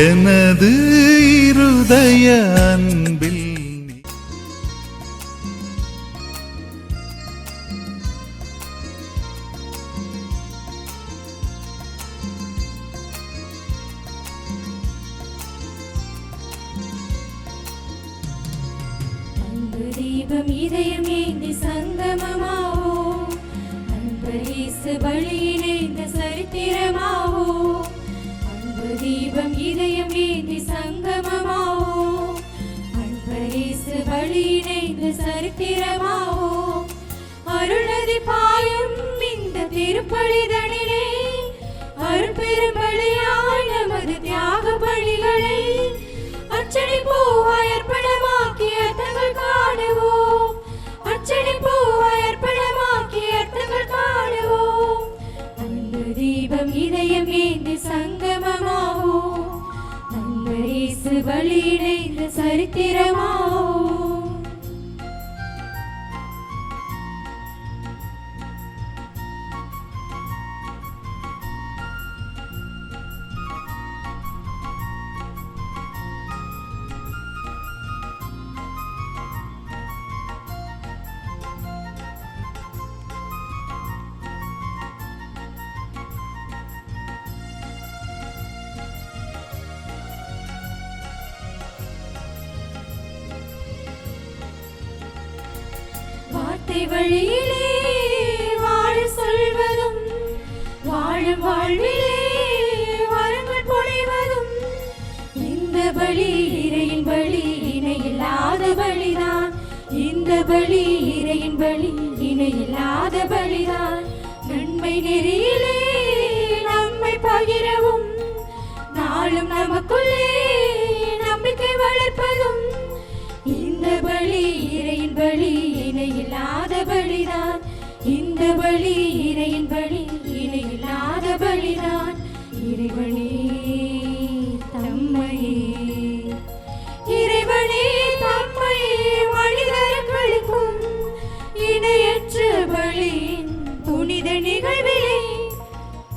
எனது இருதய அன்பில் தீபம் இதயமேந்தி சங்கமமாவோ, அன்பு இயேசு பலியிணைந்த சரித்திரமாவோ. அன்பு தீபம் இதயமேந்தி சங்கமமாவோ, அன்பு இயேசு பலியிணைந்த சரித்திரமாவோ. அருள்நதி பாயும் இந்த திருப்பலிதனிலே, அருட்பெரும் பலியாய் நமது தியாக பலிகளை அர்ச்சனைப்பூவாய் அர்ப்பணமாக்கி அர்த்தங்கள் காணுவோம். அர்ச்சனைப்பூவாய் அர்ப்பணமாக்கி அர்த்தங்கள் காணுவோம். அன்பு தீபம் இதயம் ஏந்தி சங்கமமாவோ, அன்பு இயேசு பலியிணைந்த சரித்திரமாவோ. வார்த்தை வழியிலே வாழ சொல்வதும், வாழும் வாழ்விலே வரங்கள் பொழிவதும், இந்த பலி இறையின் பலி இணையில்லாத பலிதான். இந்த பலி இறையின் பலி இணையில்லாத பலிதான். நன்மை நெறியிலே நம்மை பகிரவும், நாளும் நமக்குள்ளே நம்பிக்கை வளர்ப்பதும், இந்த பலி இறையின் பலி இணையில்லாத பலிதான். இந்த பலி இறையின் பலி இணையில்லாத பலிதான். இறைவனே தம்மையே, இறைவனே தம்மையே மனிதர்களுக்கும் இணையற்ற பலியின் புனித நிகழ்விலே,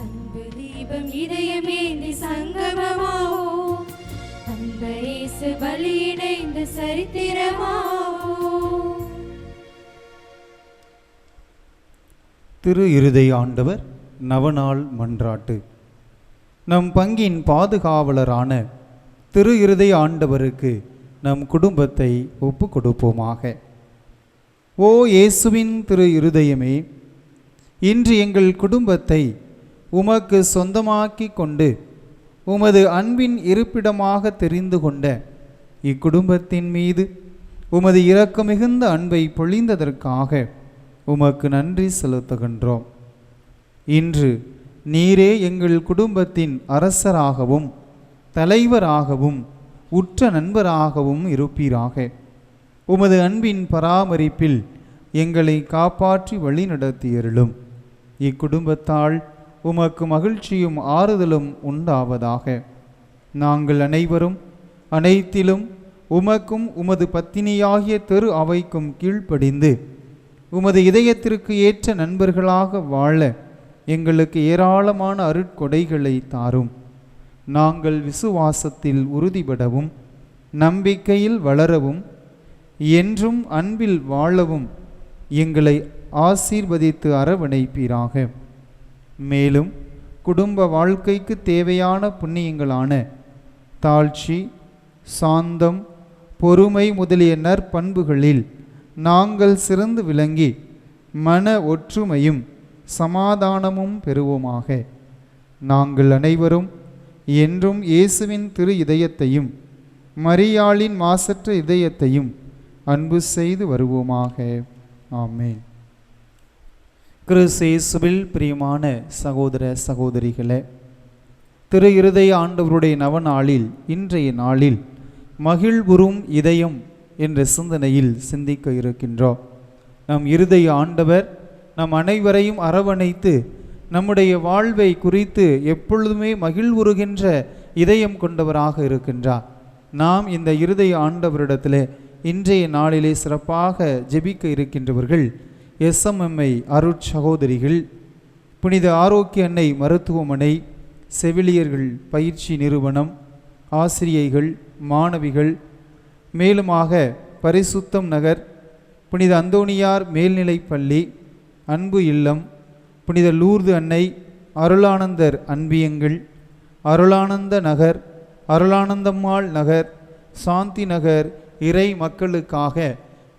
அன்பு தீபம் இதயமேந்தி சங்கமமாவோ, அன்பு இயேசு பலியிணைந்த சரித்திரமாவோ. திரு இருதய ஆண்டவர் நவநாள் மன்றாட்டு. நம் பங்கின் பாதுகாவலரான திரு இருதய ஆண்டவருக்கு நம் குடும்பத்தை ஒப்பு கொடுப்போமாக. ஓ இயேசுவின் திரு இருதயமே, இன்று எங்கள் குடும்பத்தை உமக்கு சொந்தமாக்கி கொண்டு உமது அன்பின் இருப்பிடமாக தெரிந்து கொண்ட இக்குடும்பத்தின் மீது உமது இரக்கமிகுந்த அன்பை பொழிந்ததற்காக உமக்கு நன்றி செலுத்துகின்றோம். இன்று நீரே எங்கள் குடும்பத்தின் அரசராகவும் தலைவராகவும் உற்ற நண்பராகவும் இருப்பீராக. உமது அன்பின் பராமரிப்பில் எங்களை காப்பாற்றி வழிநடத்தியருளும். இக்குடும்பத்தால் உமக்கு மகிழ்ச்சியும் ஆறுதலும் உண்டாவதாக. நாங்கள் அனைவரும் அனைத்திலும் உமக்கும் உமது பத்தினியாகிய திரு அவைக்கும் கீழ்ப்படிந்து உமது இதயத்திற்கு ஏற்ற நண்பர்களாக வாழ எங்களுக்கு ஏராளமான அருட்கொடைகளை தாரும். நாங்கள் விசுவாசத்தில் உறுதிபடவும், நம்பிக்கையில் வளரவும், என்றும் அன்பில் வாழவும் எங்களை ஆசீர்வதித்து அரவணைப்பீராக. மேலும் குடும்ப வாழ்க்கைக்கு தேவையான புண்ணியங்களான தாழ்ச்சி, சாந்தம், பொறுமை முதலிய நற்பண்புகளில் நாங்கள் சிறந்து விளங்கி மன ஒற்றுமையும் சமாதானமும் பெறுவோமாக. நாங்கள் அனைவரும் என்றும் இயேசுவின் திரு இதயத்தையும் மரியாளின் மாசற்ற இதயத்தையும் அன்பு செய்து வருவோமாக. ஆமென். கிறிஸ்து இயேசுவில் பிரியமான சகோதர சகோதரிகளே, திரு இருதய ஆண்டவருடைய நவநாளில் இன்றைய நாளில் மகிழ்வுறும் இதயம் என்ற சிந்தனையில் சிந்திக்க இருக்கின்றோம். நம் இருதய ஆண்டவர் நம் அனைவரையும் அரவணைத்து நம்முடைய வாழ்வை குறித்து எப்பொழுதுமே மகிழ்வுறுகின்ற இதயம் கொண்டவராக இருக்கின்றார். நாம் இந்த இருதய ஆண்டவரிடத்தில் இன்றைய நாளிலே சிறப்பாக ஜெபிக்க இருக்கின்றவர்கள் SMMI அருட்சகோதரிகள், புனித ஆரோக்கிய அன்னை மருத்துவமனை, செவிலியர்கள் பயிற்சி நிறுவனம், ஆசிரியைகள், மாணவிகள், மேலுமாக பரிசுத்தம் நகர், புனித அந்தோணியார் மேல்நிலைப்பள்ளி, அன்பு இல்லம், புனித லூர்து அன்னை, அருளானந்தர் அன்பியங்கள், அருளானந்த நகர், அருளானந்தம்மாள் நகர், சாந்தி நகர் இறை மக்களுக்காக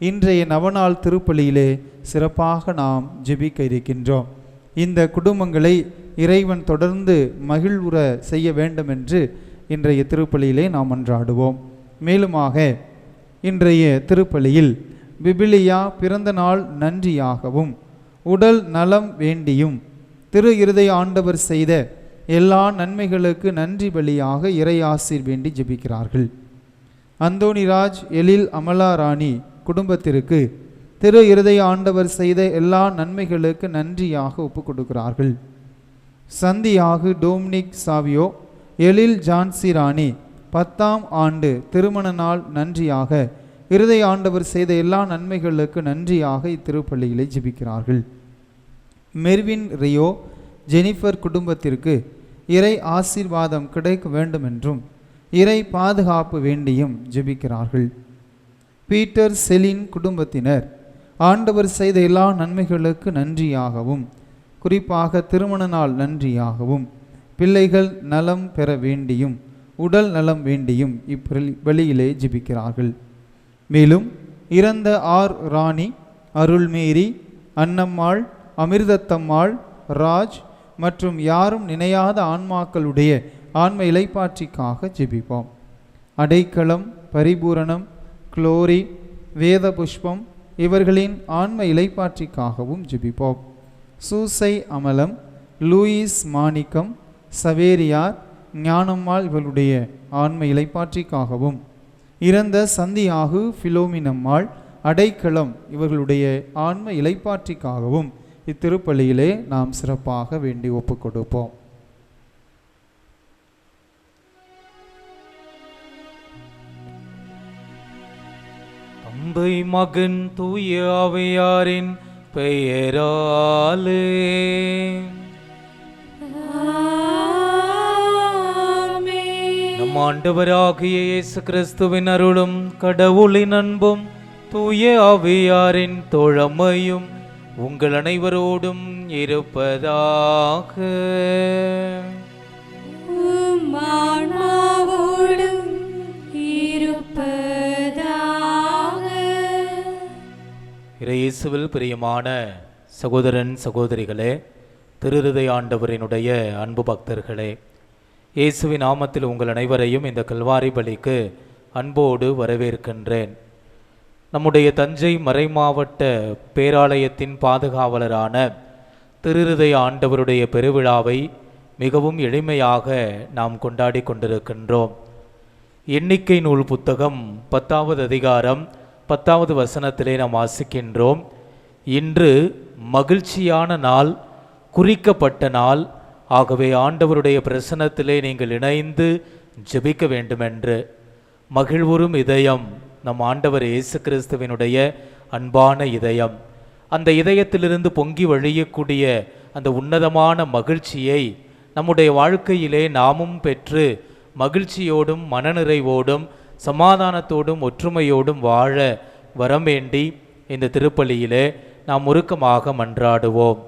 இன்றைய நவநாள் திருப்பலியிலே சிறப்பாக நாம் ஜெபிக்க இருக்கின்றோம். இந்த குடும்பங்களை இறைவன் தொடர்ந்து மகிழ்வுற செய்ய வேண்டும் என்று இன்றைய திருப்பலியிலே நாம் மன்றாடுவோம். மேலுமாக இன்றைய திருப்பலியில் விபிலியா பிறந்த நாள் நன்றியாகவும் உடல் நலம் வேண்டியும் திரு இருதய ஆண்டவர் செய்த எல்லா நன்மைகளுக்கு நன்றி பலியாக இறை ஆசீர் வேண்டி ஜெபிக்கிறார்கள். அந்தோணிராஜ், எழில், அமலா ராணி குடும்பத்திற்கு திரு இருதய ஆண்டவர் செய்த எல்லா நன்மைகளுக்கு நன்றியாக ஒப்புக் கொடுக்கிறார்கள். சந்தியாகு, டோம்னிக் சாவியோ, எழில், ஜான்சி ராணி 10ஆம் ஆண்டு திருமண நாள் நன்றியாக இருதய ஆண்டவர் செய்த எல்லா நன்மைகளுக்கு நன்றியாக இத்திருப்பள்ளிகளை ஜெபிக்கிறார்கள். மெர்வின், ரியோ, ஜெனிஃபர் குடும்பத்திற்கு இறை ஆசீர்வாதம் கிடைக்க வேண்டும் என்றும் இறை பாதுகாப்பு வேண்டியும் ஜெபிக்கிறார்கள். பீட்டர், செலின் குடும்பத்தினர் ஆண்டவர் செய்த எல்லா நன்மைகளுக்கு நன்றியாகவும் குறிப்பாக திருமண நாள் நன்றியாகவும் பிள்ளைகள் நலம் பெற வேண்டியும் உடல் நலம் வேண்டியும் இப்பலியிலே ஜெபிக்கிறார்கள். மேலும் இறந்த ஆர் ராணி, அருள்மேரி, அன்னம்மாள், அமிர்தத்தம்மாள், ராஜ் மற்றும் யாரும் நினையாத ஆன்மாக்களுடைய ஆன்ம இலைப்பாற்றிக்காக ஜெபிப்போம். அடைக்கலம், பரிபூரணம், குளோரி, வேத புஷ்பம் இவர்களின் ஆன்ம இலைப்பாற்றிக்காகவும் ஜெபிப்போம். சூசை அமலம், லூயிஸ் மாணிக்கம், சவேரியார், ஞானம்மாள் இவர்களுடைய ஆன்ம இலைப்பாற்றிக்காகவும் இறந்த சந்தியாகு, பிலோமினம்மாள், அடைக்கலம் இவர்களுடைய ஆன்ம இலைப்பாற்றிக்காகவும் இத்திருப்பலியிலே நாம் சிறப்பாக வேண்டி ஒப்புக் கொடுப்போம். தந்தை, மகன், தூய ஆவியாரின் பெயராலே நம் ஆண்டவராகிய இயேசு கிறிஸ்துவின் அருளும் கடவுளின் அன்பும் தூய ஆவியாரின் தோழமையும் உங்கள் அனைவரோடும் இருப்பதாக. இயேசுவில் பிரியமான சகோதரன் சகோதரிகளே, திருஹிருதய ஆண்டவரினுடைய அன்பு பக்தர்களே, இயேசுவின் நாமத்தில் உங்கள் அனைவரையும் இந்த கல்வாரி பலிக்கு அன்போடு வரவேற்கின்றேன். நம்முடைய தஞ்சை மறைமாவட்ட பேராலயத்தின் பாதுகாவலரான திருஹிருதய ஆண்டவருடைய பெருவிழாவை மிகவும் எளிமையாக நாம் கொண்டாடி கொண்டிருக்கின்றோம். எண்ணிக்கை நூல் புத்தகம் 10வது அதிகாரம் 10வது வசனத்திலே நாம் வாசிக்கின்றோம். இன்று மகிழ்ச்சியான நாள், குறிக்கப்பட்ட நாள், ஆகவே ஆண்டவருடைய பிரசன்னத்திலே நீங்கள் இணைந்து ஜெபிக்க வேண்டுமென்று. மகிழ்வுறும் இதயம் நம் ஆண்டவர் இயேசு கிறிஸ்துவினுடைய அன்பான இதயம். அந்த இதயத்திலிருந்து பொங்கி வழியக்கூடிய அந்த உன்னதமான மகிழ்ச்சியை நம்முடைய வாழ்க்கையிலே நாமும் பெற்று மகிழ்ச்சியோடும் மனநிறைவோடும் சமாதானத்தோடும் ஒற்றுமையோடும் வாழ வரம் வேண்டி இந்த திருப்பலியிலே நாம் உருக்கமாக மன்றாடுவோம்.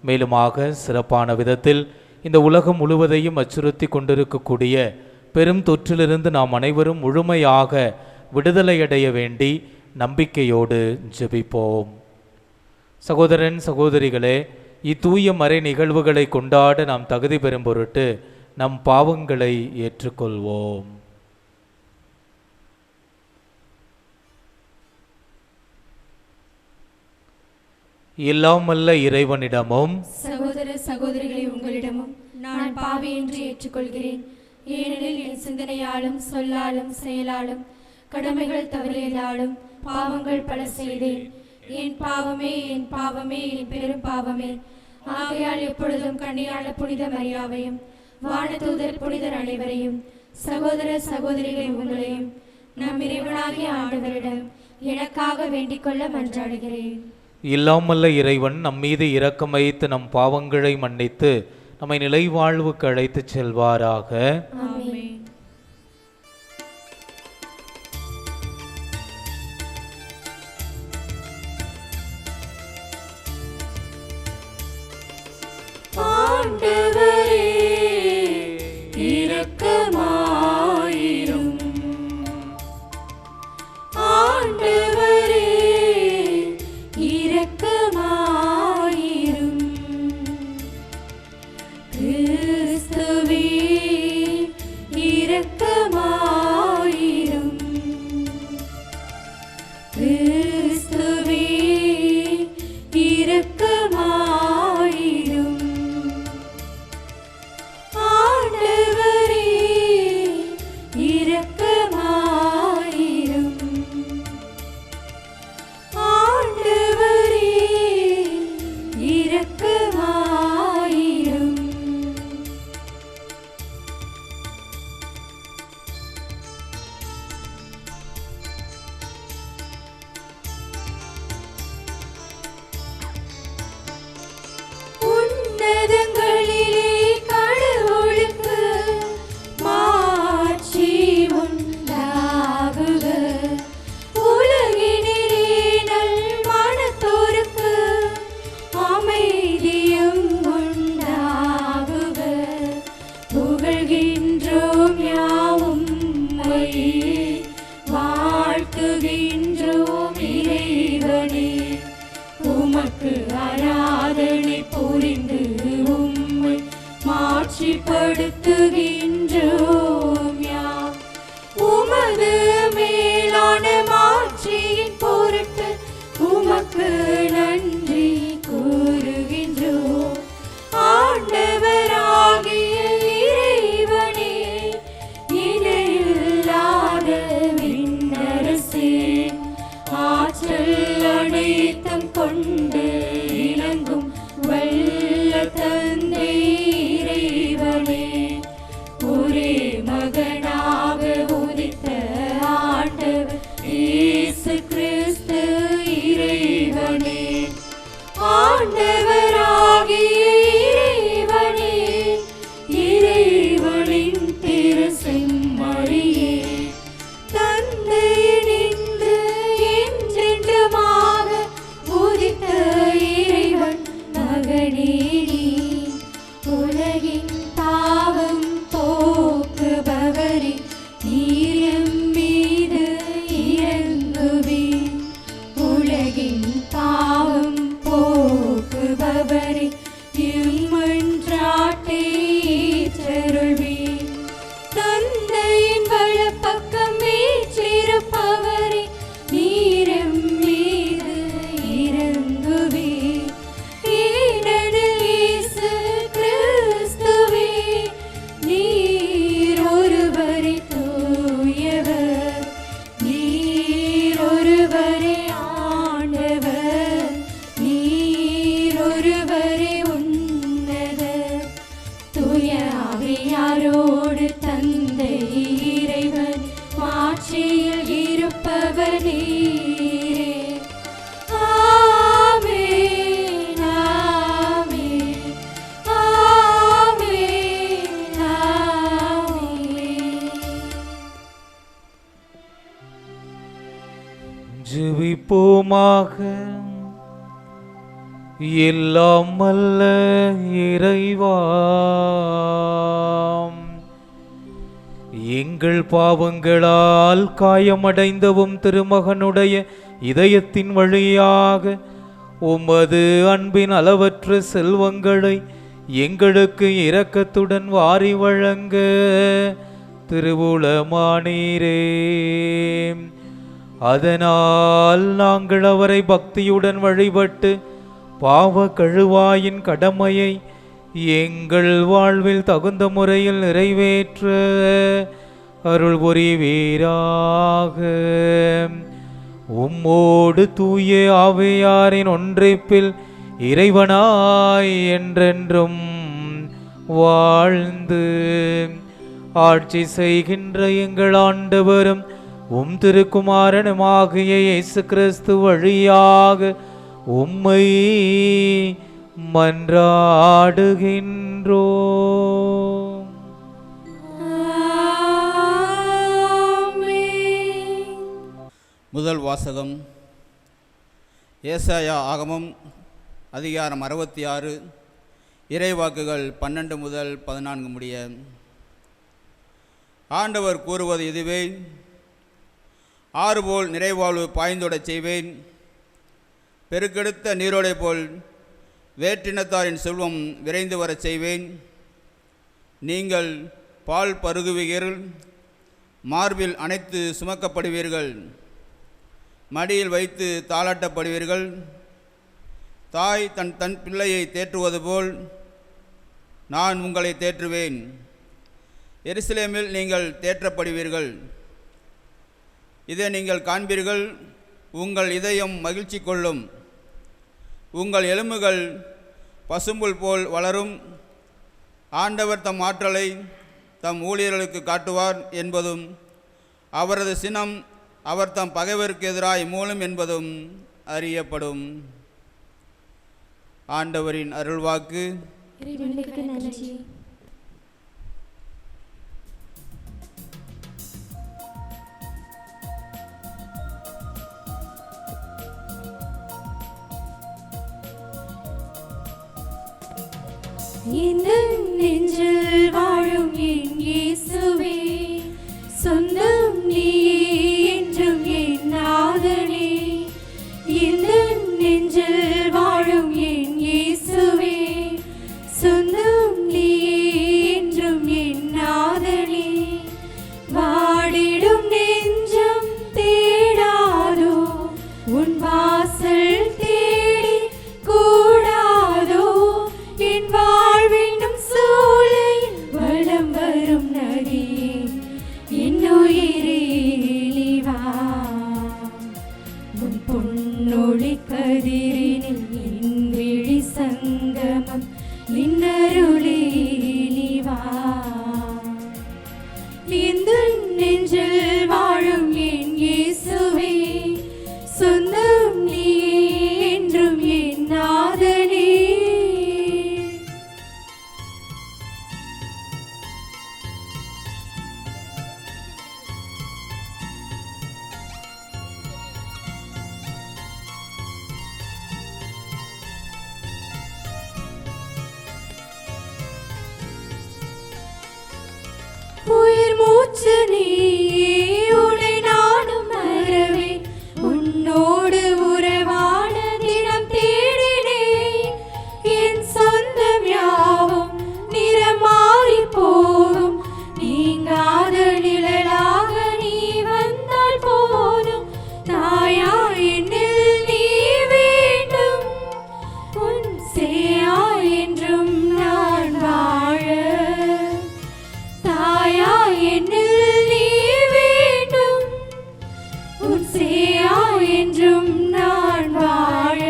மேலுமாக சிறப்பான விதத்தில் இந்த உலகம் முழுவதையும் அச்சுறுத்தி கொண்டிருக்கக்கூடிய பெரும் தொற்றிலிருந்து நாம் அனைவரும் முழுமையாக விடுதலையடைய வேண்டி நம்பிக்கையோடு ஜெபிப்போம். சகோதரன் சகோதரிகளே, இத்தூய மறை நிகழ்வுகளை கொண்டாட நாம் தகுதி பெறும் பொருட்டு நம் பாவங்களை ஏற்றுக்கொள்வோம். எல்லாமல்ல இறைவனிடமும் சகோதர சகோதரிகளை உங்களிடமும் நான் பாவி என்று ஏற்றுக்கொள்கிறேன். ஏனெனில் என் சிந்தனையாலும் சொல்லாலும் செயலாலும் கடமைகள் தவறியதாலும் பாவங்கள் பல செய்தேன். என் பாவமே, என் பாவமே, என் பெரும் பாவமே. ஆகையால் எப்பொழுதும் கன்னியான புனித மரியாவையும் வானதூதர் புனிதர் அனைவரையும் சகோதர சகோதரிகளை உங்களையும் நம் இறைவனாகிய ஆண்டவரிடம் எனக்காக வேண்டிக் கொள்ள மன்றாடுகிறேன். இல்லாமல்ல இறைவன் நம் மீது இரக்கம் வைத்து நம் பாவங்களை மன்னித்து நம்மை நிலை வாழ்வுக்கு அழைத்து செல்வாராக. ஆண்டவரே இரக்கமாயிரும். ஆண்டவரே இரக்கமாயிரும். கிறிஸ்துவே இரக்கமாயிரும். கிறிஸ்துவே இரக்கமாயிரும். ஆண்டவரே இரக்கமாயிரும். ஆண்டவரே இரக்கமாயிரும். உன்னதங்களிலே கடவுளுக்கு மாட்சி உண்டாகுக. உலகினிலே நல் மனத்தோருக்கு அமைதியும் உண்டாகுக. புகழ்கின்றோம் யாவும் உம்மையே, வாழ்த்துகின்றோம் இறைவனே. உமக்கு ஆராதனை புரிந்து உம்மை மாட்சிப்படுத்துகின்றோம் யாம். உமது மேலான மாட்சியின் பொருட்டு உமக்கு நன்றி கூறுகின்றோம். ஆண்டவராகிய இறைவனே, இணையில்லாத விண்ணரசே, ஆற்றல் அனைத்தும் கொண்டு இலங்கும் வல்ல தந்தை இறைவனே, ஒரே மகனாக உதித்த ஆண்டவர் இயேசு கிறிஸ்து இறைவனே. ஆண்டவராகிய இறைவனே, இறைவனின் திரு செம்மறியே, தந்தையினின்று என்றென்றுமாக உதித்த இறைவன் மகனே நீ. உலகின் பாவம் போக்குபவரே, நீர் எம் மீது இரங்குவீர். உலகின் பாவம் போக்குபவரே, இம்மன்றாட்டை ஏற்றருள்வீர். தந்தையின் வலப்பக்கம் வீற்றிருப்பவரே, நீர் எம் மீது இரங்குவீர். ஏனெனில் இயேசு கிறிஸ்துவே, நீர் ஒருவரே தூயவர், நீர் ஒருவரே ஆண்டவர், நீர் ஒருவரே உன்னதர். தூய ஆவியாரோடு தந்தை இறைவன் மாட்சியில் இருப்பவர் நீரே. ஆமென், ஆமென், ஆமென், ஆமென். ஜெபிப்போமாக. எல்லாம் வல்ல இறைவா, எங்கள் பாவங்களால் காயமடைந்தவும் திருமகனுடைய இதயத்தின் வழியாக உமது அன்பின் அளவற்ற செல்வங்களை எங்களுக்கு இரக்கத்துடன் வாரி வழங்க திருவுளமானீரே. அதனால் நாங்கள் அவரை பக்தியுடன் வழிபட்டு பாவ கழுவாயின் கடமையை எங்கள் வாழ்வில் தகுந்த முறையில் நிறைவேற்ற அருள் புரிவீராக. உம்மோடு தூய ஆவியாரின் ஒன்றிப்பில் இறைவனாய் என்றென்றும் வாழ்ந்து ஆட்சி செய்கின்ற எங்கள் ஆண்டவரும் உம் திருக்குமாரனுமாகிய இயேசு கிறிஸ்து வழியாக உம்மை மன்றாடுகின்றோம். முதல் வாசகம். ஏசாயா ஆகமம் அதிகாரம் 66 இறைவாக்குகள் 12 முதல் 14 முடிய. ஆண்டவர் கூறுவது இதுவே: ஆறுபோல் நிறைவாழ்வு பாய்ந்தோடச் செய்வேன், பெருக்கெடுத்த நீரோடை போல் வேற்றினத்தாரின் செல்வம் விரைந்து வரச் செய்வேன். நீங்கள் பால் பருகுவீர்கள், மார்பில் அணைத்து சுமக்கப்படுவீர்கள், மடியில் வைத்து தாளாட்டப்படுவீர்கள். தாய் தன் பிள்ளையை தேற்றுவது போல் நான் உங்களை தேற்றுவேன். எருசலேமில் நீங்கள் தேற்றப்படுவீர்கள். இதை நீங்கள் காண்பீர்கள், உங்கள் இதயம் மகிழ்ச்சி கொள்ளும். உங்கள் எலும்புகள் பசும்புல் போல் வளரும். ஆண்டவர் தம் ஆற்றலை தம் ஊழியர்களுக்கு காட்டுவார் என்பதும், அவரது சினம் அவர் தம் பகைவருக்கு எதிராய் மூலம் என்பதும் அறியப்படும். ஆண்டவரின் அருள்வாக்கு. இறைவனுக்கு நன்றி. இந்த நெஞ்சில் வாழும் என் இயேசுவே, சொந்தம் நீயே என்றும் என் நாதனே. இந்த நெஞ்சில் வாழும் என் இயேசுவே, சொந்தம் நீயே என்றும் என் நாதனே. வாடிடும் நெஞ்சம் தேடாதோ, உன் வாசல் தேடி கூடாதோ. என் வாழ்வினும் சூளையில் வலம் வரும் நதியே, என் உயிரே நீ வா. உன் பொன்னொழி கதிரினில் என் விழி சங்கமம், நின்னருளே நீ வா. இந்த நெஞ்சில் வாழும் என் இயேசுவே, சொந்தம் நீயே என்றும் என் நாதனே. உயிர் மூச்சு நீயே, உன்னை நானும் மறவேன். உன்னோடு உறவாட தினம் தேடினேன். என் சொந்தம் யாவும் நிறம் மாறி போகும், நீங்காத நிழலாக நீ வந்தால் போதும். தாயா என்னில் நீ வேண்டும், உன் சேயா என்றும் நான் வாழ. தாயா என்னில் நீ வேண்டும், உன் சேயா என்றும் நான் வாழ.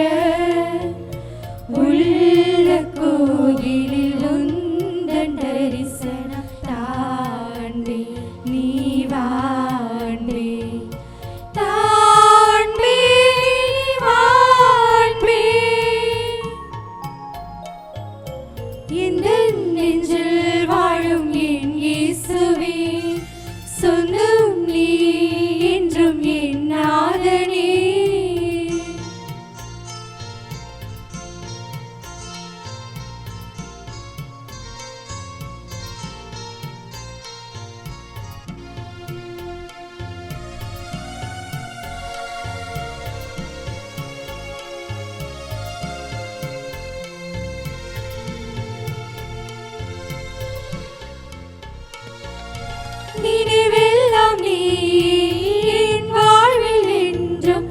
உள்ள கோயிலில் உந்தன் தரிசனம் தாண்டி நீ வாண்பே, தாண்பே நீ வாண்பே. இந்த நெஞ்சில் வாழும் என் இயேசுவே, சொந்தம் நீ என்றும் என் நாதனே. நினைவெல்லாம் நீ என் வாழ்வில் என்றும்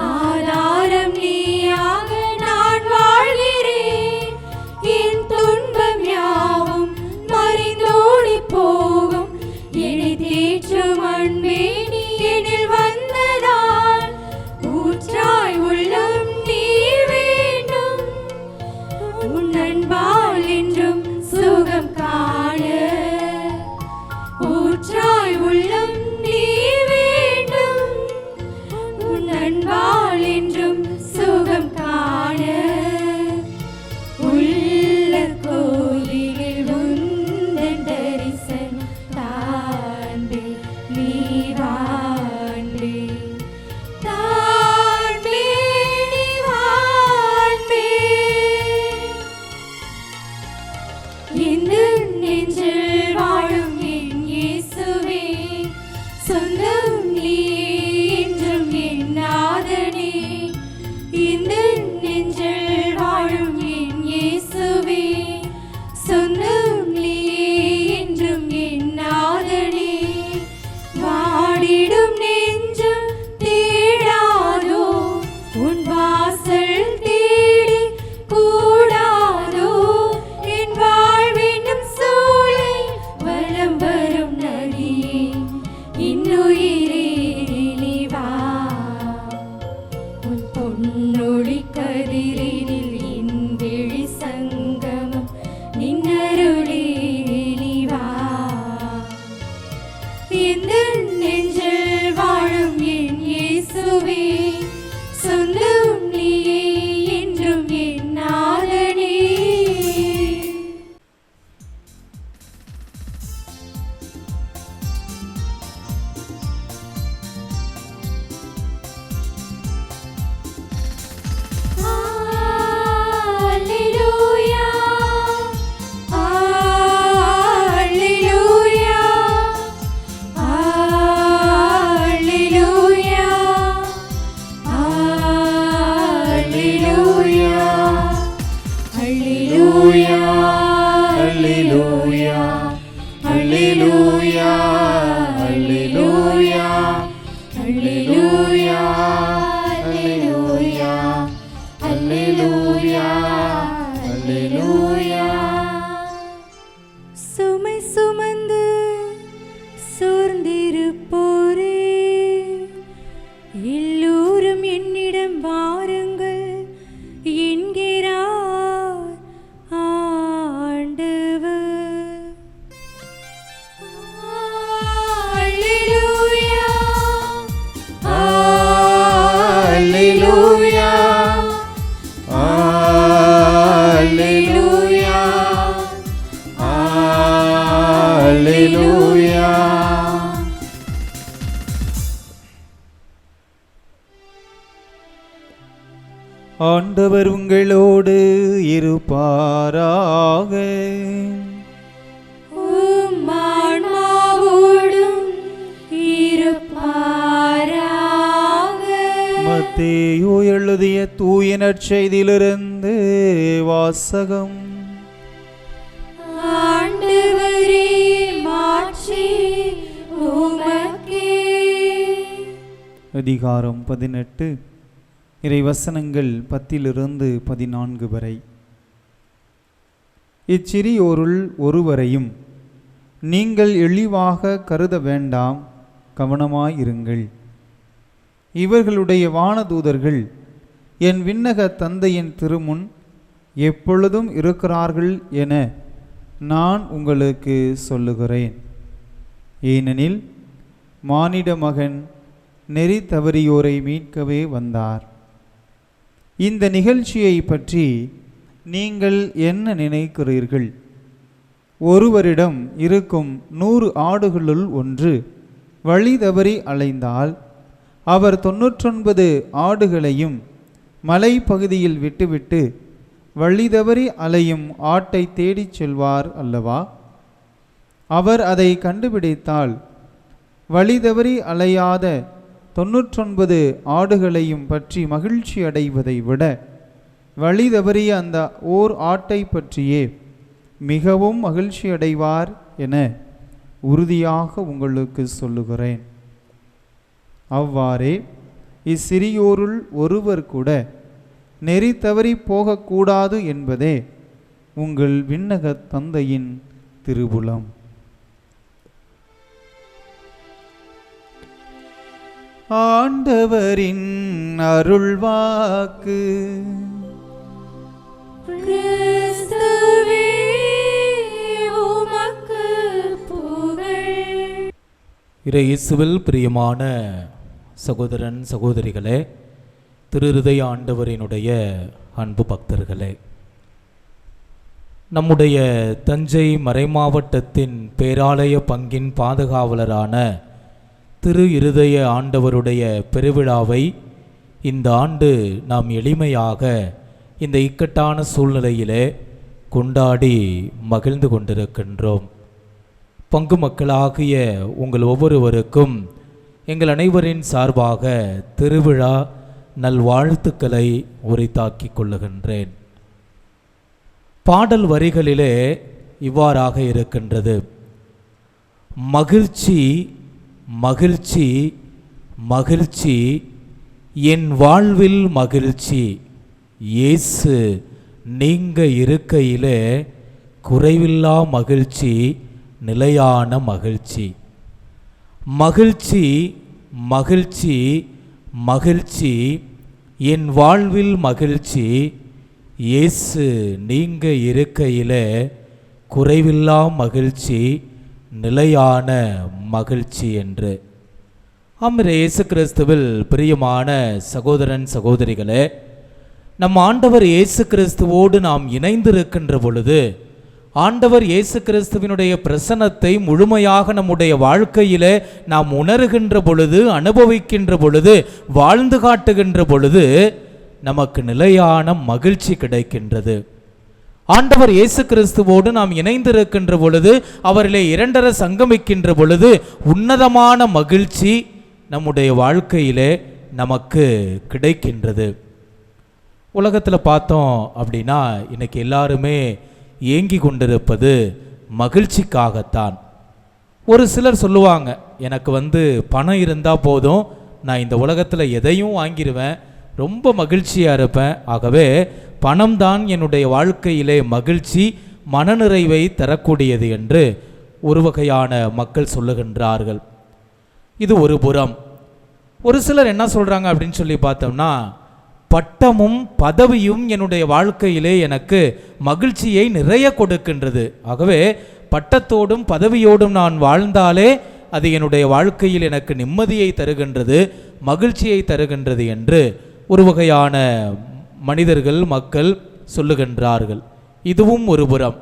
ஆதாரம் நீயாக நான் வாழ்கிறேன். என் துன்பம் யாவும் மறைந்தோடி போகும், என்னை தேற்றும் அன்பே நீ எனில் வந்ததால். ஊற்றாய் உள்ளம் நீ வேண்டும், உன் அன்பால் என்றும் சுகம் காண. ஊற்றாய் உள்ளம் நீ இந்த நெஞ்சில் வாழும் என் இயேசுவே, சொந்தம் நீயே என்றும் என் நாதனே. இந்த நெஞ்சில் வாழும் என் இயேசுவே, சொந்தம் நீயே என்றும் என் நாதனே. வாடிடும் நெஞ்சம் தேடாதோ, உன் வாசல் தேடி கூடாதோ. என் வாழ்வெனும் சூளை வலம் வரும் நதியே, இன்னுயிரே நீ வா. உன் பொன்னொழி கதிரினில் என் விழி சங்கமம், நின்னருளே நீ வா. இந்த நெஞ்சில் வாழும் என் இயேசுவே, சொந்தம் நீயே என்றும் என் நாதனே. Alleluia, alleluia, alleluia, alleluia, alleluia, alleluia, alleluia, alleluia, alleluia, alleluia. சுமை சுமந்து சோர்ந்திருப்போரே, எல்லோரும் என்னிடம் வாருங்கள் என்கிறார் ஆண்டவர். அல்லேலூயா, அல்லேலூயா, அல்லேலூயா, அல்லேலூயா. ஆண்டவர் உங்களோடு இருப்பாராக. உம் ஆன்மாவோடும் இருப்பாராக. மத்தேயு எழுதிய தூய நற்செய்தியிலிருந்து வாசகம். ஆண்டவரே, மாட்சி உமக்கே. அதிகாரம் 18, இறைவசனங்கள் 10-14 வரை. இச்சிறியோருள் ஒருவரையும் நீங்கள் இழிவாக கருத வேண்டாம், கவனமாயிருங்கள். இவர்களுடைய வானதூதர்கள் என் விண்ணக தந்தையின் திருமுன் எப்பொழுதும் இருக்கிறார்கள் என நான் உங்களுக்கு சொல்லுகிறேன். ஏனெனில் மானிட மகன் நெறி தவறியோரை மீட்கவே வந்தார். இந்த நிகழ்ச்சியை பற்றி நீங்கள் என்ன நினைக்கிறீர்கள்? ஒருவரிடம் இருக்கும் 100 ஆடுகளுள் ஒன்று வழி தவறி அலைந்தால் அவர் 99 ஆடுகளையும் மலைப்பகுதியில் விட்டுவிட்டு வழி தவறி அலையும் ஆட்டை தேடிச் செல்வார் அல்லவா? அவர் அதை கண்டுபிடித்தால் வழி தவறி அலையாத 99 ஆடுகளையும் பற்றி மகிழ்ச்சி அடைவதை விட வழி தவறிய அந்த ஓர் ஆட்டை பற்றியே மிகவும் மகிழ்ச்சி அடைவார் என உறுதியாக உங்களுக்கு சொல்லுகிறேன். அவ்வாறே இச்சிறியோருள் ஒருவர் கூட நெறி தவறி போகக்கூடாது என்பதே உங்கள் விண்ணக தந்தையின் திருவுளம். ஆண்டவரின் அருள்வாக்கு. கிறிஸ்துவே, உமக்கு புகழ். இயேசுவில் பிரியமான சகோதரன் சகோதரிகளே, திருஹிருதய ஆண்டவரினுடைய அன்பு பக்தர்களே, நம்முடைய தஞ்சை மறைமாவட்டத்தின் பேராலய பங்கின் பாதுகாவலரான திரு இருதய ஆண்டவருடைய பெருவிழாவை இந்த ஆண்டு நாம் எளிமையாக இந்த இக்கட்டான சூழ்நிலையிலே கொண்டாடி மகிழ்ந்து கொண்டிருக்கின்றோம். பங்கு மக்களாகிய உங்கள் ஒவ்வொருவருக்கும் எங்கள் அனைவரின் சார்பாக திருவிழா நல்வாழ்த்துக்களை உரித்தாக்கிக் கொள்ளுகின்றேன். பாடல் வரிகளிலே இவ்வாறாக இருக்கின்றது: மகிழ்ச்சி மகிழ்ச்சி மகிழ்ச்சி, என் வாழ்வில் மகிழ்ச்சி, இயேசு நீங்க இருக்கையிலே குறைவில்லா மகிழ்ச்சி, நிலையான மகிழ்ச்சி. மகிழ்ச்சி மகிழ்ச்சி மகிழ்ச்சி, என் வாழ்வில் மகிழ்ச்சி, இயேசு நீங்க இருக்கையிலே குறைவில்லா மகிழ்ச்சி, நிலையான மகிழ்ச்சி என்று. இயேசு கிறிஸ்துவில் பிரியமான சகோதரன் சகோதரிகளே, நம் ஆண்டவர் இயேசு கிறிஸ்துவோடு நாம் இணைந்திருக்கின்ற பொழுது, ஆண்டவர் இயேசு கிறிஸ்துவினுடைய பிரசன்னத்தை முழுமையாக நம்முடைய வாழ்க்கையிலே நாம் உணர்கின்ற பொழுது, அனுபவிக்கின்ற பொழுது, வாழ்ந்து காட்டுகின்ற பொழுது நமக்கு நிலையான மகிழ்ச்சி கிடைக்கின்றது. ஆண்டவர் இயேசு கிறிஸ்துவோடு நாம் இணைந்திருக்கின்ற பொழுது, அவரிலே இரண்டர சங்கமிக்கின்ற பொழுது உன்னதமான மகிழ்ச்சி நம்முடைய வாழ்க்கையிலே நமக்கு கிடைக்கின்றது. உலகத்தில் பார்த்தோம் அப்படின்னா இன்னைக்கு எல்லாருமே ஏங்கி கொண்டிருப்பது மகிழ்ச்சிக்காகத்தான். ஒரு சிலர் சொல்லுவாங்க, எனக்கு பணம் இருந்தால் போதும், நான் இந்த உலகத்தில் எதையும் வாங்கிடுவேன், ரொம்ப மகிழ்ச்சியாக இருப்பேன், ஆகவே பணம்தான் என்னுடைய வாழ்க்கையிலே மகிழ்ச்சி, மனநிறைவை தரக்கூடியது என்று ஒரு வகையான மக்கள் சொல்லுகின்றார்கள். இது ஒரு புறம். ஒரு சிலர் என்ன சொல்கிறாங்க அப்படின்னு சொல்லி பார்த்தோம்னா, பட்டமும் பதவியும் என்னுடைய வாழ்க்கையிலே எனக்கு மகிழ்ச்சியை நிறைய கொடுக்கின்றது, ஆகவே பட்டத்தோடும் பதவியோடும் நான் வாழ்ந்தாலே அது என்னுடைய வாழ்க்கையில் எனக்கு நிம்மதியை தருகின்றது, மகிழ்ச்சியை தருகின்றது என்று ஒரு வகையான மனிதர்கள் மக்கள் சொல்லுகின்றார்கள். இதுவும் ஒரு புறம்.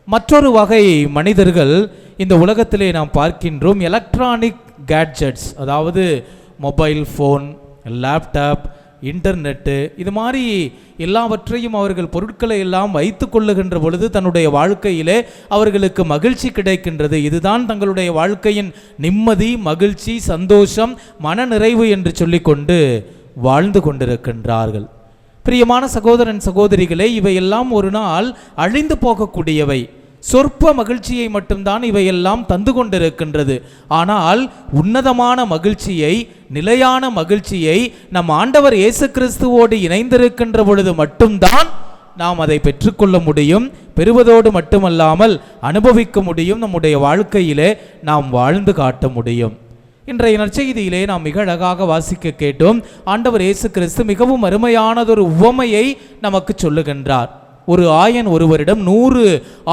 மற்றொரு வகை மனிதர்கள் இந்த உலகத்திலே நாம் பார்க்கின்றோம், எலக்ட்ரானிக் கேட்ஜெட்ஸ், அதாவது மொபைல் ஃபோன், லேப்டாப், இன்டர்நெட்டு, இது மாதிரி எல்லாவற்றையும் அவர்கள் பொருட்களை எல்லாம் வைத்து கொள்ளுகின்ற பொழுது தன்னுடைய வாழ்க்கையிலே அவர்களுக்கு மகிழ்ச்சி கிடைக்கின்றது. இதுதான் தங்களுடைய வாழ்க்கையின் நிம்மதி, மகிழ்ச்சி, சந்தோஷம், மனநிறைவு என்று சொல்லிக்கொண்டு வாழ்ந்து கொண்டிருக்கின்றார்கள். பிரியமான சகோதரன் சகோதரிகளே, இவையெல்லாம் ஒரு நாள் அழிந்து போகக்கூடியவை. சொற்ப மகிழ்ச்சியை மட்டும்தான் இவையெல்லாம் தந்து கொண்டிருக்கின்றது. ஆனால் உன்னதமான மகிழ்ச்சியை, நிலையான மகிழ்ச்சியை நம் ஆண்டவர் இயேசு கிறிஸ்துவோடு இணைந்திருக்கின்ற பொழுது மட்டும்தான் நாம் அதை பெற்றுக்கொள்ள முடியும். பெறுவதோடு மட்டுமல்லாமல் அனுபவிக்க முடியும், நம்முடைய வாழ்க்கையிலே நாம் வாழ்ந்து காட்ட முடியும். இன்றைய நற்செய்தியிலே நாம் மிக அழகாக வாசிக்க கேட்டோம். ஆண்டவர் இயேசு கிறிஸ்து மிகவும் அருமையானதொரு உவமையை நமக்கு சொல்லுகின்றார். ஒரு ஆயன் ஒருவரிடம் 100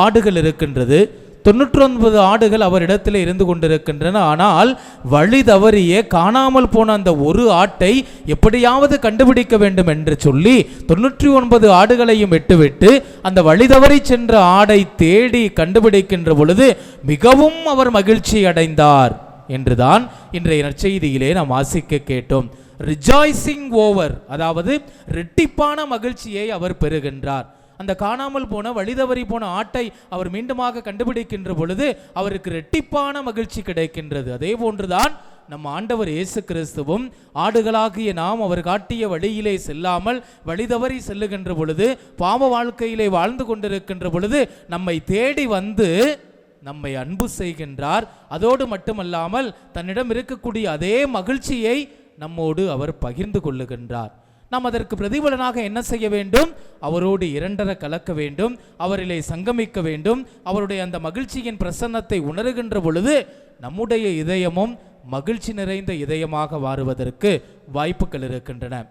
ஆடுகள் இருக்கின்றது. 99 ஆடுகள் அவரிடத்தில் இருந்து கொண்டிருக்கின்றன. ஆனால் வழி தவறிய காணாமல் போன அந்த ஒரு ஆட்டை எப்படியாவது கண்டுபிடிக்க வேண்டும் என்று சொல்லி 99 ஆடுகளையும் விட்டுவிட்டு அந்த வழி தவறி சென்ற ஆடை தேடி கண்டுபிடிக்கின்ற பொழுது மிகவும் அவர் மகிழ்ச்சி அடைந்தார் என்றுதான் இன்றைய நற்செய்தியிலே நாம் வாசிக்க கேட்டோம். ரிஜாய்சிங் ஓவர், அதாவது இரட்டிப்பான மகிழ்ச்சியை அவர் பெறுகின்றார். அந்த காணாமல் போன வழிதவறி போன ஆட்டை அவர் மீண்டுமாக கண்டுபிடிக்கின்ற பொழுது அவருக்கு இரட்டிப்பான மகிழ்ச்சி கிடைக்கின்றது. அதே போன்றுதான் நம் ஆண்டவர் இயேசு கிறிஸ்துவும் ஆடுகளாகிய நாம் அவர் காட்டிய வழியிலே செல்லாமல் வழிதவறி செல்லுகின்ற பொழுது, பாவ வாழ்க்கையிலே வாழ்ந்து கொண்டிருக்கின்ற பொழுது நம்மை தேடி வந்து நம்மை அன்பு செய்கின்றார். அதோடு மட்டுமல்லாமல் தன்னிடம் இருக்கக்கூடிய அதே மகிழ்ச்சியை நம்மோடு அவர் பகிர்ந்து கொள்ளுகின்றார். நாம் அதற்கு பிரதிபலனாக என்ன செய்ய வேண்டும்? அவரோடு இரண்டர கலக்க வேண்டும், அவரிலே சங்கமிக்க வேண்டும். அவருடைய அந்த மகிழ்ச்சியின் பிரசன்னத்தை உணர்கின்ற பொழுது நம்முடைய இதயமும் மகிழ்ச்சி நிறைந்த இதயமாக மாறுவதற்கு வாய்ப்புகள் இருக்கின்றன.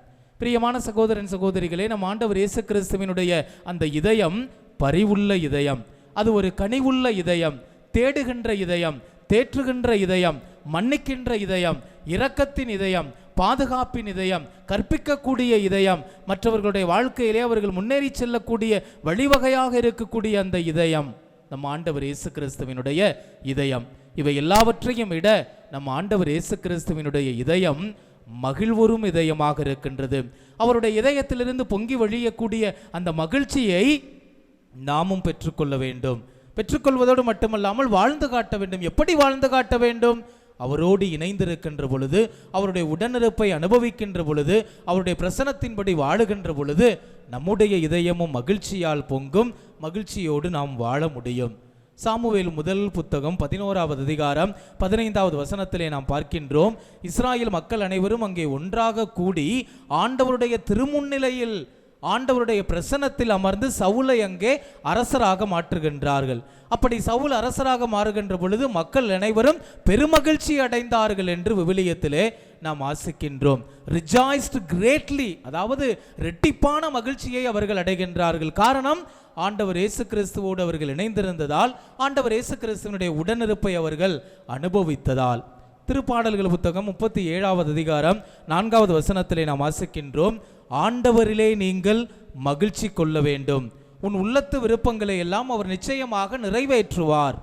பிரியமான சகோதரன் சகோதரிகளே, நம் ஆண்டவர் இயேசு கிறிஸ்துவினுடைய அந்த இதயம் பரிவுள்ள இதயம், அது ஒரு கனிவுள்ள இதயம், தேடுகின்ற இதயம், தேற்றுகின்ற இதயம், மன்னிக்கின்ற இதயம், இரக்கத்தின் இதயம், பாதுகாப்பின் இதயம், கற்பிக்கக்கூடிய இதயம், மற்றவர்களுடைய வாழ்க்கையிலே அவர்கள் முன்னேறி செல்லக்கூடிய வழிவகையாக இருக்கக்கூடிய அந்த இதயம் நம் ஆண்டவர் இயேசு கிறிஸ்துவினுடைய இதயம். இவை எல்லாவற்றையும் விட நம் ஆண்டவர் இயேசு கிறிஸ்துவினுடைய இதயம் மகிழ்வரும் இதயமாக இருக்கின்றது. அவருடைய இதயத்திலிருந்து பொங்கி வழியக்கூடிய அந்த மகிழ்ச்சியை நாமும் பெற்றுக்கொள்ள வேண்டும். பெற்றுக்கொள்வதோடு மட்டுமல்லாமல் வாழ்ந்து காட்ட வேண்டும். எப்படி வாழ்ந்து காட்ட வேண்டும்? அவரோடு இணைந்திருக்கின்ற பொழுது, அவருடைய உடனிருப்பை அனுபவிக்கின்ற பொழுது, அவருடைய பிரசனத்தின்படி வாழுகின்ற பொழுது நம்முடைய இதயமும் மகிழ்ச்சியால் பொங்கும். மகிழ்ச்சியோடு நாம் வாழ முடியும். சாமுவேல் முதல் புத்தகம் 11வது அதிகாரம் 15வது வசனத்திலே நாம் பார்க்கின்றோம். இஸ்ராயேல் மக்கள் அனைவரும் அங்கே ஒன்றாக கூடி ஆண்டவருடைய திருமுன்னிலையில், ஆண்டவருடைய பிரசன்னத்தில் அமர்ந்து சவுலை அங்கே அரசராக மாற்றுகின்றார்கள். அப்படி சவுல் அரசராக மாறுகின்ற பொழுது மக்கள் அனைவரும் பெருமகிழ்ச்சி அடைந்தார்கள் என்று விவிலியத்திலே நாம் வாசிக்கின்றோம். ரிஜாய்ஸ்ட் கிரேட்லி, அதாவது இரட்டிப்பான மகிழ்ச்சியை அவர்கள் அடைகின்றார்கள். காரணம், ஆண்டவர் இயேசு கிறிஸ்துவோடு அவர்கள் இணைந்திருந்ததால், ஆண்டவர் இயேசு கிறிஸ்துவனுடைய உடனிருப்பை அவர்கள் அனுபவித்ததால். திருப்பாடல்கள் புத்தகம் 37வது அதிகாரம் 4வது வசனத்திலே நாம் வாசிக்கின்றோம். ஆண்டவரிலே நீங்கள் மகிழ்ச்சி கொள்ள வேண்டும், உன் உள்ளத்து விருப்பங்களை எல்லாம் அவர் நிச்சயமாக நிறைவேற்றுவார்.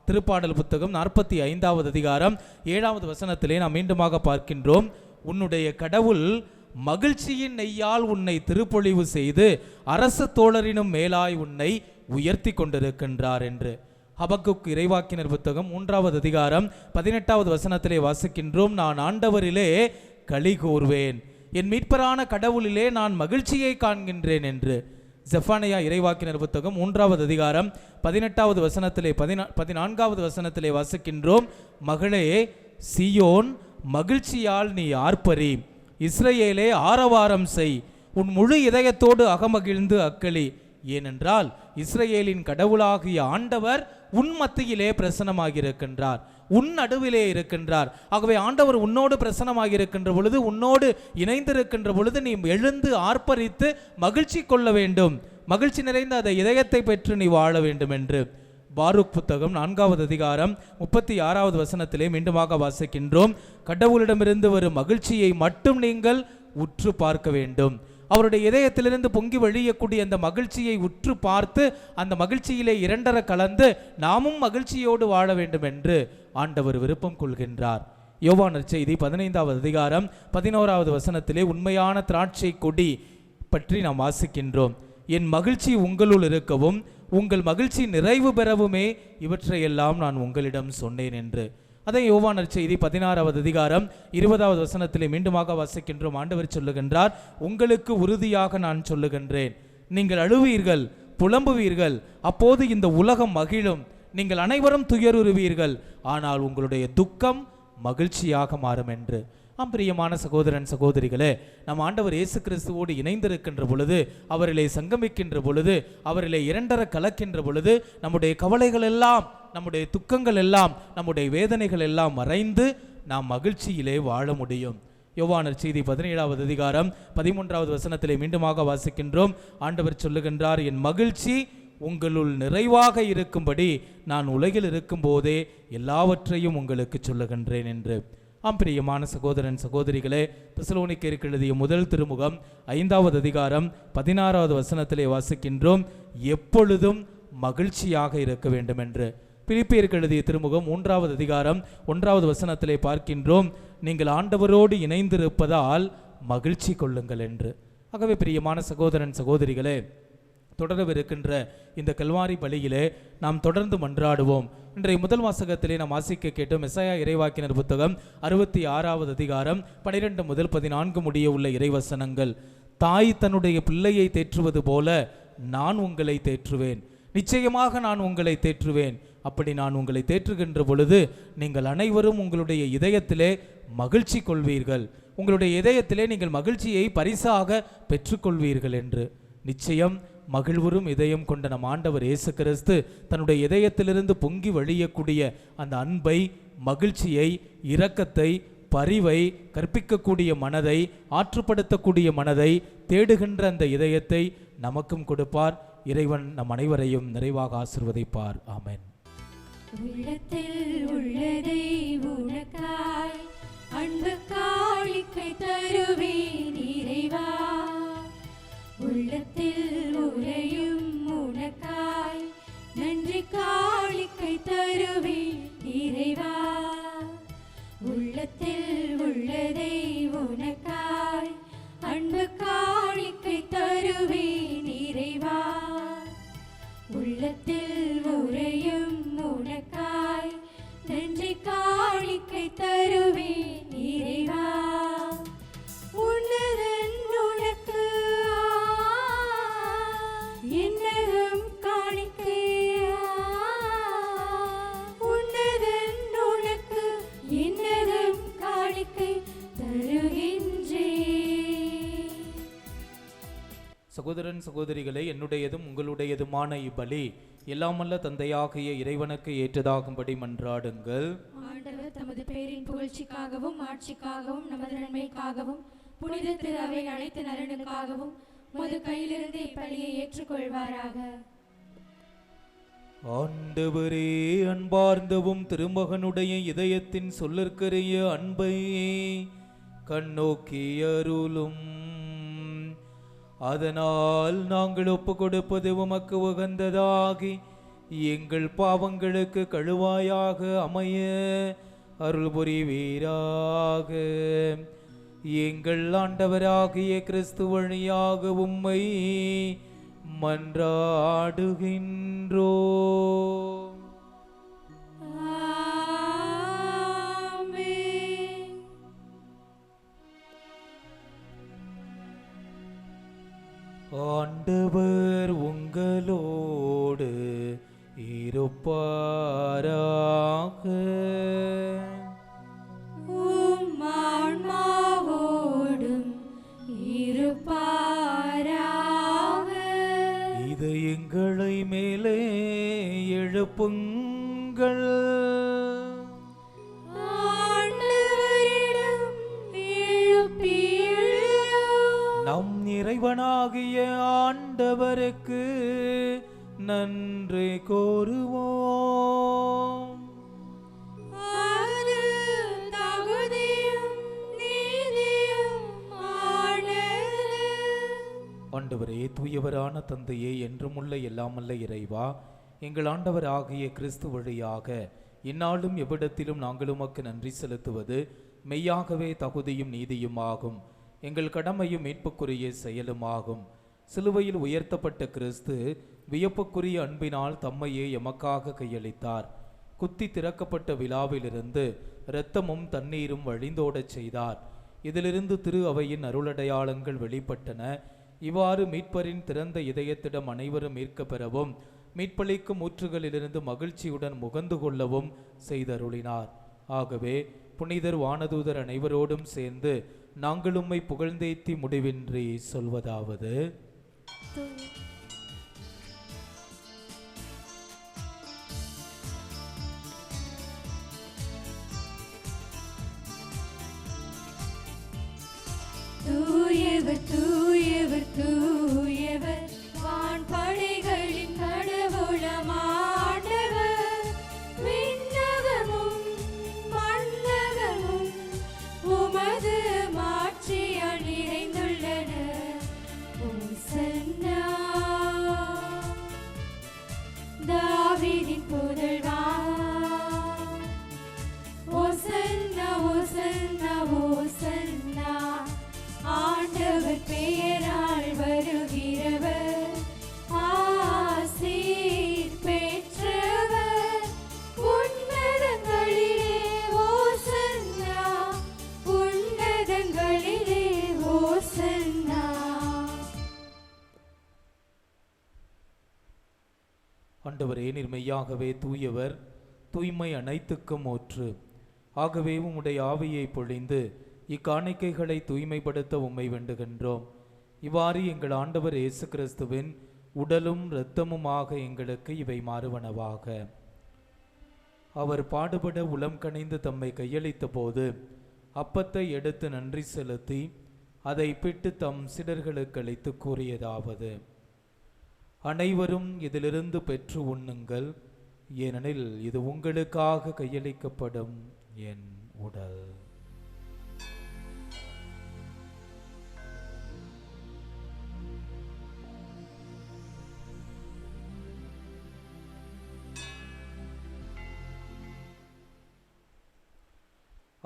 திருப்பாடல் புத்தகம் 45வது அதிகாரம் 7வது வசனத்திலே நாம் மீண்டுமாக பார்க்கின்றோம். உன்னுடைய கடவுள் மகிழ்ச்சியின் நெய்யால் உன்னை திருப்பொழிவு செய்து அரசு தோழரினும் மேலாய் உன்னை உயர்த்தி கொண்டிருக்கின்றார் என்று. ஹபக்குக் இறைவாக்கினர் புத்தகம் 3வது அதிகாரம் 18வது வசனத்திலே வாசிக்கின்றோம். நான் ஆண்டவரிலே களி கூர்வேன், என் மீட்பரான கடவுளிலே நான் மகிழ்ச்சியை காண்கின்றேன் என்று. செஃபானியா இறைவாக்கினர் புத்தகம் 3வது அதிகாரம் 18வது வசனத்திலே 14வது வசனத்திலே வாசிக்கின்றோம். மகளே சியோன், மகிழ்ச்சியால் நீ ஆர்ப்பரி, இஸ்ரவேலே ஆரவாரம் செய், உன் முழு இதயத்தோடு அகமகிழ்ந்து அக்களி. ஏனென்றால் இஸ்ரவேலின் கடவுளாகிய ஆண்டவர் உன் மத்தியிலே பிரசன்னமாகியிருக்கின்றார், உன் நடுவிலே இருக்கின்றார். ஆகவே ஆண்டவர் உன்னோடு பிரசன்னமாகியிருக்கின்ற பொழுது, உன்னோடு இணைந்திருக்கின்ற பொழுது நீ எழுந்து ஆர்ப்பரித்து மகிழ்ச்சி கொள்ள வேண்டும். மகிழ்ச்சி நிறைந்த அந்த இதயத்தை பெற்று நீ வாழ வேண்டும் என்று பாருக் புத்தகம் 4வது அதிகாரம் 36வது வசனத்திலே மீண்டுமாக வாசிக்கின்றோம். கடவுளிடமிருந்து வரும் மகிழ்ச்சியை மட்டும் நீங்கள் உற்று பார்க்க வேண்டும். அவருடைய இதயத்திலிருந்து பொங்கி வழியக்கூடிய அந்த மகிழ்ச்சியை உற்று பார்த்து அந்த மகிழ்ச்சியிலே இரண்டர கலந்து நாமும் மகிழ்ச்சியோடு வாழ வேண்டும் என்று ஆண்டவர் விருப்பம் கொள்கின்றார். யோவான் நற்செய்தி 15வது அதிகாரம் 11வது வசனத்திலே உண்மையான திராட்சை கொடி பற்றி நாம் வாசிக்கின்றோம். என் மகிழ்ச்சி உங்களுள் இருக்கவும் உங்கள் மகிழ்ச்சி நிறைவு பெறவுமே இவற்றையெல்லாம் நான் உங்களிடம் சொன்னேன் என்று. அதை யோவான் நற்செய்தி 16வது அதிகாரம் 20வது வசனத்திலே மீண்டுமாக வாசிக்கின்றோம். ஆண்டவர் சொல்லுகின்றார், உங்களுக்கு உறுதியாக நான் சொல்லுகின்றேன், நீங்கள் அழுவீர்கள், புலம்புவீர்கள், அப்போது இந்த உலகம் மகிழும், நீங்கள் அனைவரும் துயருறுவீர்கள், ஆனால் உங்களுடைய துக்கம் மகிழ்ச்சியாக மாறும் என்று. பிரியமான சகோதரன் சகோதரிகளே, நம் ஆண்டவர் இயேசு கிறிஸ்துவோடு இணைந்திருக்கின்ற பொழுது, அவரிலே சங்கமிக்கின்ற பொழுது, அவரிலே இரண்டர கலக்கின்ற பொழுது நம்முடைய கவலைகள் எல்லாம், நம்முடைய துக்கங்கள் எல்லாம், நம்முடைய வேதனைகள் எல்லாம் மறைந்து நாம் மகிழ்ச்சியிலே வாழ முடியும். யோவான் நற்செய்தி 17வது அதிகாரம் 13வது வசனத்திலே மீண்டுமாக வாசிக்கின்றோம். ஆண்டவர் சொல்லுகின்றார், என் மகிழ்ச்சி உங்களுள் நிறைவாக இருக்கும்படி நான் உலகில் இருக்கும் போதே எல்லாவற்றையும் உங்களுக்கு சொல்லுகின்றேன் என்று. பிரியமான சகோதரன் சகோதரிகளே, தெசலோனிக்கேயருக்கு எழுதிய முதல் திருமுகம் 5வது அதிகாரம் 16வது வசனத்திலே வாசிக்கின்றோம், எப்பொழுதும் மகிழ்ச்சியாக இருக்க வேண்டும் என்று. பிலிப்பியருக்கு எழுதிய திருமுகம் 3வது அதிகாரம் 1வது வசனத்திலே பார்க்கின்றோம், நீங்கள் ஆண்டவரோடு இணைந்திருப்பதால் மகிழ்ச்சி கொள்ளுங்கள் என்று. ஆகவே பிரியமான சகோதரன் சகோதரிகளே, தொடரவிருக்கின்ற இந்த கல்வாரி பலியிலே நாம் தொடர்ந்து மன்றாடுவோம். இன்றைய முதல் வாசகத்திலே நாம் வாசிக்க கேட்டோம் எசாயா இறைவாக்கினர் புத்தகம் 66வது அதிகாரம் 12 முதல் 14 முடிய உள்ள இறைவசனங்கள். தாய் தன்னுடைய பிள்ளையை தேற்றுவது போல நான் உங்களை தேற்றுவேன், நிச்சயமாக நான் உங்களை தேற்றுவேன். அப்படி நான் உங்களை தேற்றுகின்ற பொழுது நீங்கள் அனைவரும் உங்களுடைய இதயத்திலே மகிழ்ச்சி கொள்வீர்கள், உங்களுடைய இதயத்திலே நீங்கள் மகிழ்ச்சியை பரிசாக பெற்றுக்கொள்வீர்கள் என்று. நிச்சயம் மகிழ்வுறும் இதயம் கொண்ட நம் ஆண்டவர் இயேசு கிறிஸ்து தன்னுடைய இதயத்திலிருந்து பொங்கி வழியக்கூடிய அந்த அன்பை, மகிழ்ச்சியை, இரக்கத்தை, பரிவை, கற்பிக்கக்கூடிய மனதை, ஆற்றுப்படுத்தக்கூடிய மனதை தேடுகின்ற அந்த இதயத்தை நமக்கும் கொடுப்பார். இறைவன் நம் அனைவரையும் நிறைவாக ஆசீர்வதிப்பார். ஆமென். உள்ளத்தில் உள்ளதை உனக்காய் அன்பு காணிக்கை தருவேன் இறைவா, உள்ளத்தில் உறையும் உனக்காய் நன்றி காணிக்கை தருவேன் இறைவா, உள்ளத்தில் உள்ளதை உனக்காய் அன்பு காணிக்கை தருவேன் இறைவா, சகோதரிகளே, என்னுடையதும் உங்களுடையதுமான இப்பலி எல்லாமல்ல தந்தையாகிய இறைவனுக்கு ஏற்றதாகும்படி மன்றாடுங்கள். ஆண்டவர் தமது பேரின் புகழ்ச்சிக்காகவும் ஆட்சிக்காகவும் நமது நன்மைக்காகவும் புனித திரு அவை அனைத்து நலனுக்காகவும் உமது கையிலிருந்து இப்பலியை ஏற்றுக்கொள்வாராக. ஆண்டவரே, அன்பார்ந்தவும் திருமகனுடைய இதயத்தின் சொல்லிற்கரிய அன்பை கண்ணோக்கி அருளும். அதனால் நாங்கள் ஒப்பு கொடுப்பது உமக்கு உகந்ததாகி எங்கள் பாவங்களுக்கு கழுவாயாக அமைய அருள் புரிவீராக. எங்கள் ஆண்டவராகிய கிறிஸ்து வழியாக உம்மை மன்றாடுகின்றோ. ஆண்டவர் உங்களோடு இருப்பாராக. உம் ஆன்மாவோடும் இருப்பாராக. இதயங்களை மேலே எழுப்புங்கள். ஆண்டவரிடம் எழுப்பியுள்ளோம். நம் இறைவனாகிய ஆண்டவருக்கு நன்றி கூறுவோம். அது தகுதியும் நீதியுமானது. ஆண்டவரே, தூயவரான தந்தையே, என்றுமுள்ள எல்லாமல்ல இறைவா, எங்கள் ஆண்டவராகிய கிறிஸ்து வழியாக இந்நாளும் எவ்விடத்திலும் நாங்கள் உமக்கு நன்றி செலுத்துவது மெய்யாகவே தகுதியும் நீதியுமாகும். எங்கள் கடமையும் மீட்புக்குரிய செயலுமாகும். சிலுவையில் உயர்த்தப்பட்ட கிறிஸ்து வியப்புக்குரிய அன்பினால் தம்மையே எமக்காக கையளித்தார். குத்தி திறக்கப்பட்ட விழாவிலிருந்து இரத்தமும் தண்ணீரும் வழிந்தோடச் செய்தார். இதிலிருந்து திரு அவையின் அருளடையாளங்கள் வெளிப்பட்டன. இவ்வாறு மீட்பரின் திறந்த இதயத்திடம் அனைவரும் மீட்க பெறவும் மீட்பளிக்கும் ஊற்றுகளிலிருந்து மகிழ்ச்சியுடன் முகந்து கொள்ளவும் செய்தருளினார். ஆகவே புனிதர் வானதூதர் அனைவரோடும் சேர்ந்து நாங்கள் உம்மை புகழ்ந்தேத்தி முடிவின்றி சொல்வதாவது: தூயவர் தூயவர் தூயவர், வான்படைகளின் கடவுளமாண்டவர். விண்ணகமும் மண்ணகமும் உமது மாட்சியால் நிறைந்துள்ளன. ஓசன்னா, தாவீதின் புதல்வா. ஓசன்னா ஓசன்னா ஓசன்னா, ஆண்டவர் பெயரால் வருகிறவர் ஆசீர் பெற்றவர். உன்னதங்களிலே ஓசன்னா, உன்னதங்களிலே ஓசன்னா. ஆண்டவரே, நீர் மெய்யாகவே தூயவர், தூய்மை அனைத்துக்கும் ஊற்று. ஆகவே உம்முடைய ஆவியை பொழிந்து இக்காணிக்கைகளை தூய்மைப்படுத்த உம்மை வேண்டுகின்றோம். இவ்வாறு எங்கள் ஆண்டவர் இயேசு கிறிஸ்துவின் உடலும் இரத்தமுமாக எங்களுக்கு இவை மாறுவனவாக. அவர் பாடுபட உளம் கனிந்து தம்மை கையளித்த போது அப்பத்தை எடுத்து நன்றி செலுத்தி அதை பிட்டு தம் சீடர்களுக்கு அளித்து கூறியதாவது: அனைவரும் இதிலிருந்து பெற்று உண்ணுங்கள், ஏனெனில் இது உங்களுக்காக கையளிக்கப்படும் என் உடல்.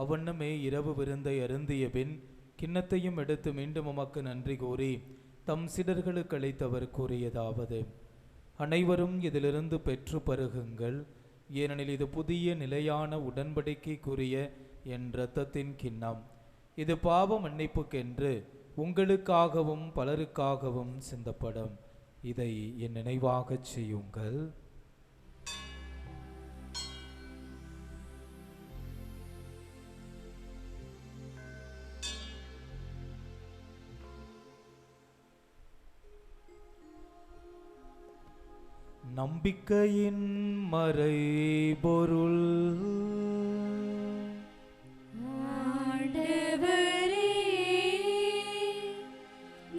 அவ்வண்ணமே இரவு விருந்தை அருந்திய பின் கிண்ணத்தையும் எடுத்து மீண்டும் உமக்கு நன்றி கூறி தம் சீடர்களுக்கு அளித்தவர் கூறியதாவது: அனைவரும் இதிலிருந்து பெற்று பருகுங்கள், ஏனெனில் இது புதிய நிலையான உடன்படிக்கைக்குரிய என் இரத்தத்தின் கிண்ணம். இது பாவ மன்னிப்புக்கென்று உங்களுக்காகவும் பலருக்காகவும் சிந்தப்படும். இதை என் நினைவாகச் செய்யுங்கள். நம்பிக்கையின் மறைபொருள். ஆண்டவரே,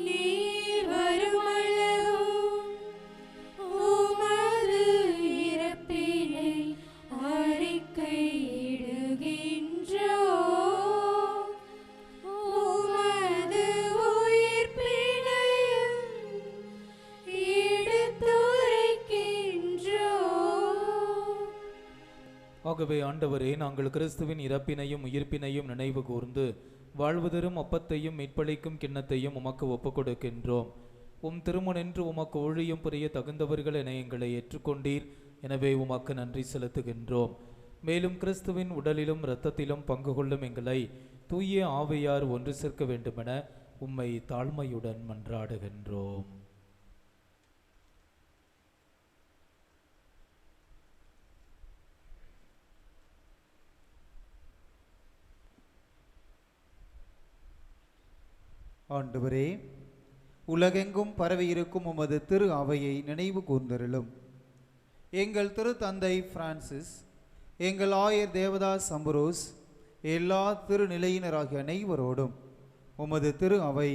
நீர் வருமளவும் உமது இறப்பினை அறிக்கையிடுகின்றோம். உமது உயிர்ப்பினையும் எடுத்துரைக்கின்றோம். ஆகவே ஆண்டவரே, நாங்கள் கிறிஸ்துவின் இறப்பினையும் உயிர்ப்பினையும் நினைவு கூர்ந்து வாழ்வு தரும் அப்பத்தையும் மீட்பளிக்கும் கிண்ணத்தையும் உமக்கு ஒப்புக் கொடுக்கின்றோம். உம் திருமுனின்று உமக்கு ஊழியம் புரிய தகுந்தவர்கள் என எங்களை ஏற்றுக்கொண்டீர். எனவே உமக்கு நன்றி செலுத்துகின்றோம். மேலும் கிறிஸ்துவின் உடலிலும் இரத்தத்திலும் பங்கு கொள்ளும் எங்களை தூய ஆவியார் ஒன்று சேர்க்க வேண்டுமென உம்மை தாழ்மையுடன் மன்றாடுகின்றோம். ஆண்டவரே, உலகெங்கும் பரவியிருக்கும் உமது திரு அவையை நினைவு கூர்ந்தருளும். எங்கள் திரு தந்தை பிரான்சிஸ், எங்கள் ஆயர் தேவதாஸ் அம்புரோஸ், எல்லா திருநிலையினராகிய அனைவரோடும் உமது திரு அவை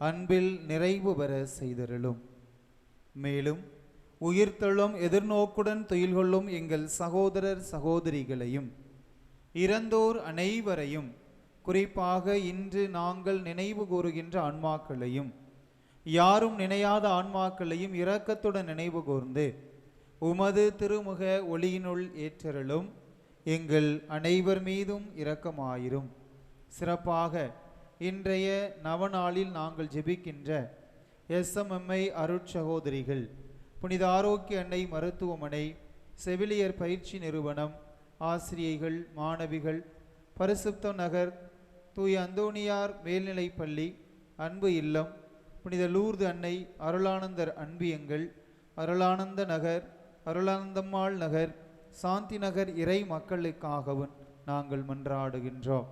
அன்பில் நிறைவு பெற செய்தருளும். மேலும் உயிர்த்தெழும் எதிர்நோக்குடன் துயில் கொள்ளும் எங்கள் சகோதரர் சகோதரிகளையும் இறந்தோர் அனைவரையும், குறிப்பாக இன்று நாங்கள் நினைவு கூறுகின்ற ஆன்மாக்களையும் யாரும் நினையாத ஆன்மாக்களையும் இரக்கத்துடன் நினைவு கூர்ந்து உமது திருமுக ஒளியினுள் ஏற்றருளும். எங்கள் அனைவர் மீதும் இரக்கமாயிரும். சிறப்பாக இன்றைய நவநாளில் நாங்கள் ஜெபிக்கின்ற SMMI அருட்சகோதரிகள், புனித ஆரோக்கிய அன்னை மருத்துவமனை, செவிலியர் பயிற்சி நிறுவனம், ஆசிரியைகள், மாணவிகள், பரிசுத்த நகர், தூய அந்தோனியார் மேல்நிலைப்பள்ளி, அன்பு இல்லம், புனித லூர்து அன்னை, அருளானந்தர் அன்பியங்கள், அருளானந்த நகர், அருளானந்தம்மாள் நகர், சாந்தி நகர் இறை மக்களுக்காகவும் நாங்கள் மன்றாடுகின்றோம்.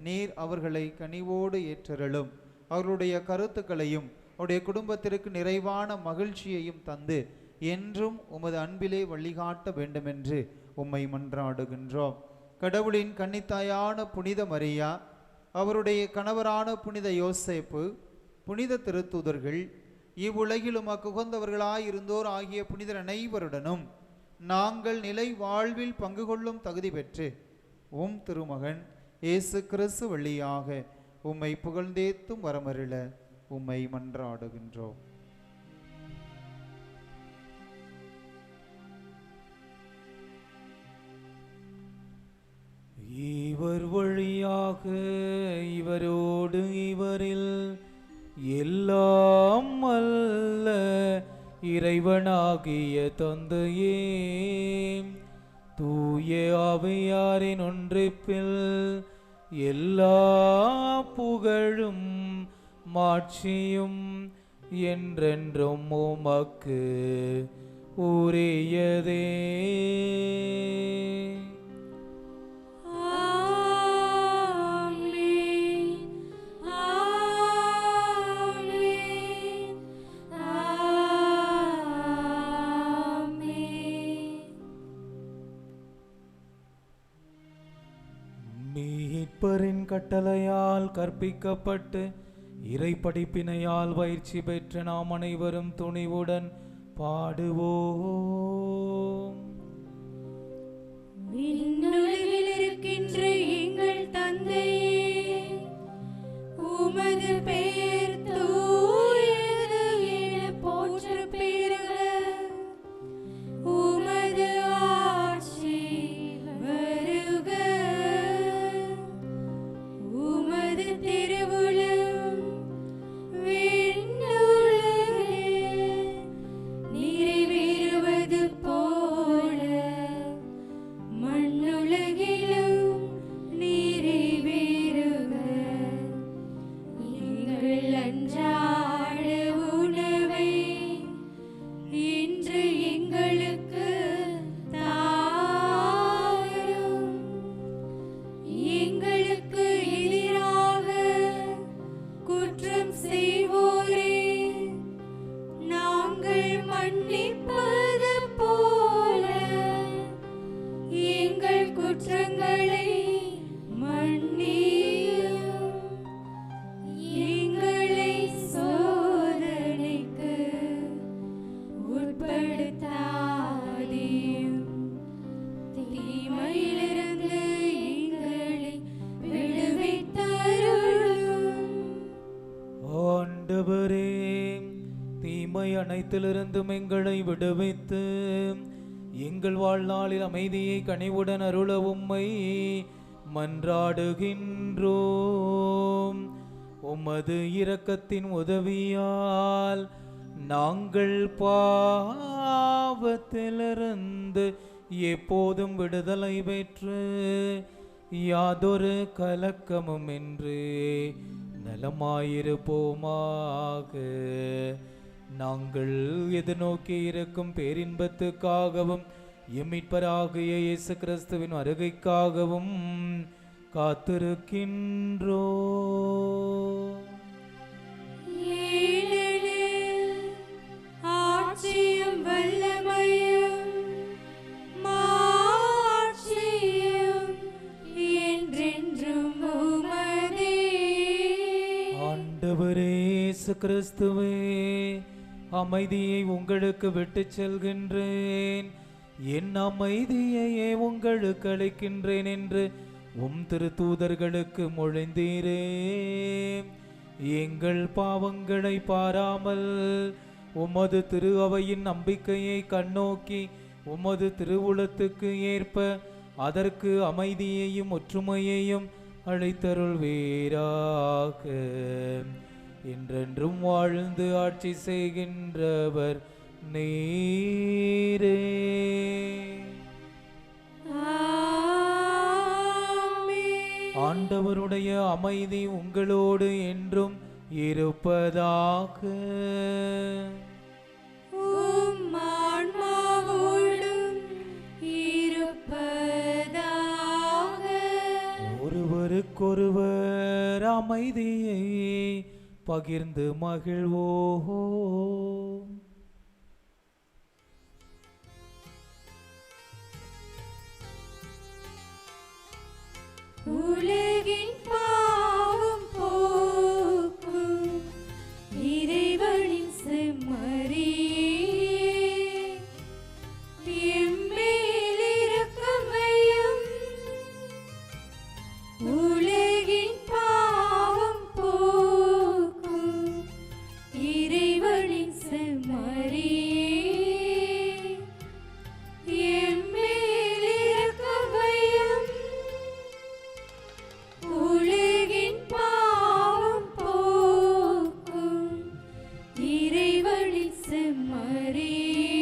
நீர் அவர்களை கனிவோடு ஏற்றருளும். அவர்களுடைய கருத்துக்களையும் அவருடைய குடும்பத்திற்கு நிறைவான மகிழ்ச்சியையும் தந்து என்றும் உமது அன்பிலே வழிகாட்ட வேண்டுமென்று உம்மை மன்றாடுகின்றோம். கடவுளின் கன்னித்தாயான புனித மரியா, அவருடைய கணவரான புனித யோசேப்பு, புனித திருத்தூதர்கள், இவ்வுலகில் உமக்கு உகந்தவர்களாயிருந்தோர் ஆகிய புனிதர் அனைவருடனும் நாங்கள் நிலை வாழ்வில் பங்கு கொள்ளும் தகுதி பெற்று உம் திருமகன் இயேசு கிறிஸ்து வழியாக உம்மை புகழ்ந்தேத்தும் வரமருள உம்மை மன்றாடுகின்றோம். இவர் வழியாக இவரோடு இவரில் எல்லாம் அல்ல இறைவனாகிய தந்தையே, தூய ஆவியாரின் ஒன்றிப்பில் எல்லா புகழும் மாட்சியும் என்றென்றும் உமக்கு உரியதே. மீட்பரின் கட்டளையால் கற்பிக்கப்பட்டு இறை படிப்பினையால் பயிற்சி பெற்ற நாம் அனைவரும் துணிவுடன் பாடுவோம். விண்ணுலகில் இருக்கின்ற எங்கள் தந்தையே, உமது பெயர் தூயது என போற்றப் பெறுக. உமது ஆட்சி வருக. உமது திருவுளம் விண்ணுலகில் நிறைவேறுவது போல அனைத்திலிருந்தும் எங்களை விடுவித்து எங்கள் வாழ்நாளில் அமைதியை கனிவுடன் அருள உம்மை மன்றாடுகின்றோம். உமது இரக்கத்தின் உதவியால் நாங்கள் பாவத்திலிருந்து எப்போதும் விடுதலை பெற்று யாதொரு கலக்கமும் இன்றி நலமாயிருப்போமாக. நாங்கள் எதிர்நோக்கி இருக்கும் பேரின்பத்துக்காகவும் எம்மிட்பராகிய இயேசு கிறிஸ்துவின் வருகைக்காகவும் காத்திருக்கின்றோ. ஆட்சியும் வல்லமையும் மாட்சியும் என்றென்றும் உமதே. ஆண்டவரே இயேசு கிறிஸ்துவே, அமைதியை உங்களுக்கு விட்டுச் செல்கின்றேன், என் அமைதியையே உங்களுக்கு அளிக்கின்றேன் என்று உம் திருத்தூதர்களுக்கு மொழிந்தீரே. எங்கள் பாவங்களை பாராமல் உமது திரு அவையின் நம்பிக்கையை கண்ணோக்கி உமது திருவுளத்துக்கு ஏற்ப அதற்கு அமைதியையும் ஒற்றுமையையும் அளித்தருள்வீராக. என்றென்றும் வாழ்ந்து ஆட்சி செய்கின்றவர் நீரே. ஆண்டவருடைய அமைதி உங்களோடு என்றும் இருப்பதாக. உம் ஆன்மாவோடும் இருப்பதாக. ஒருவருக்கொருவர் அமைதியை பகிர்ந்து மகிழ்வோம். உலகின் பாவம் போக்கும் இறைவனின் செம்மறியே, எம்மேல் இரக்கம் வையும். உலகின் பாவம் போக்கும் இறைவனின் செம்மறியே, எம்மேல் இரக்கம் வையும். உலகின் பாவம் போக்கும் இறைவனின் செம்மறியே,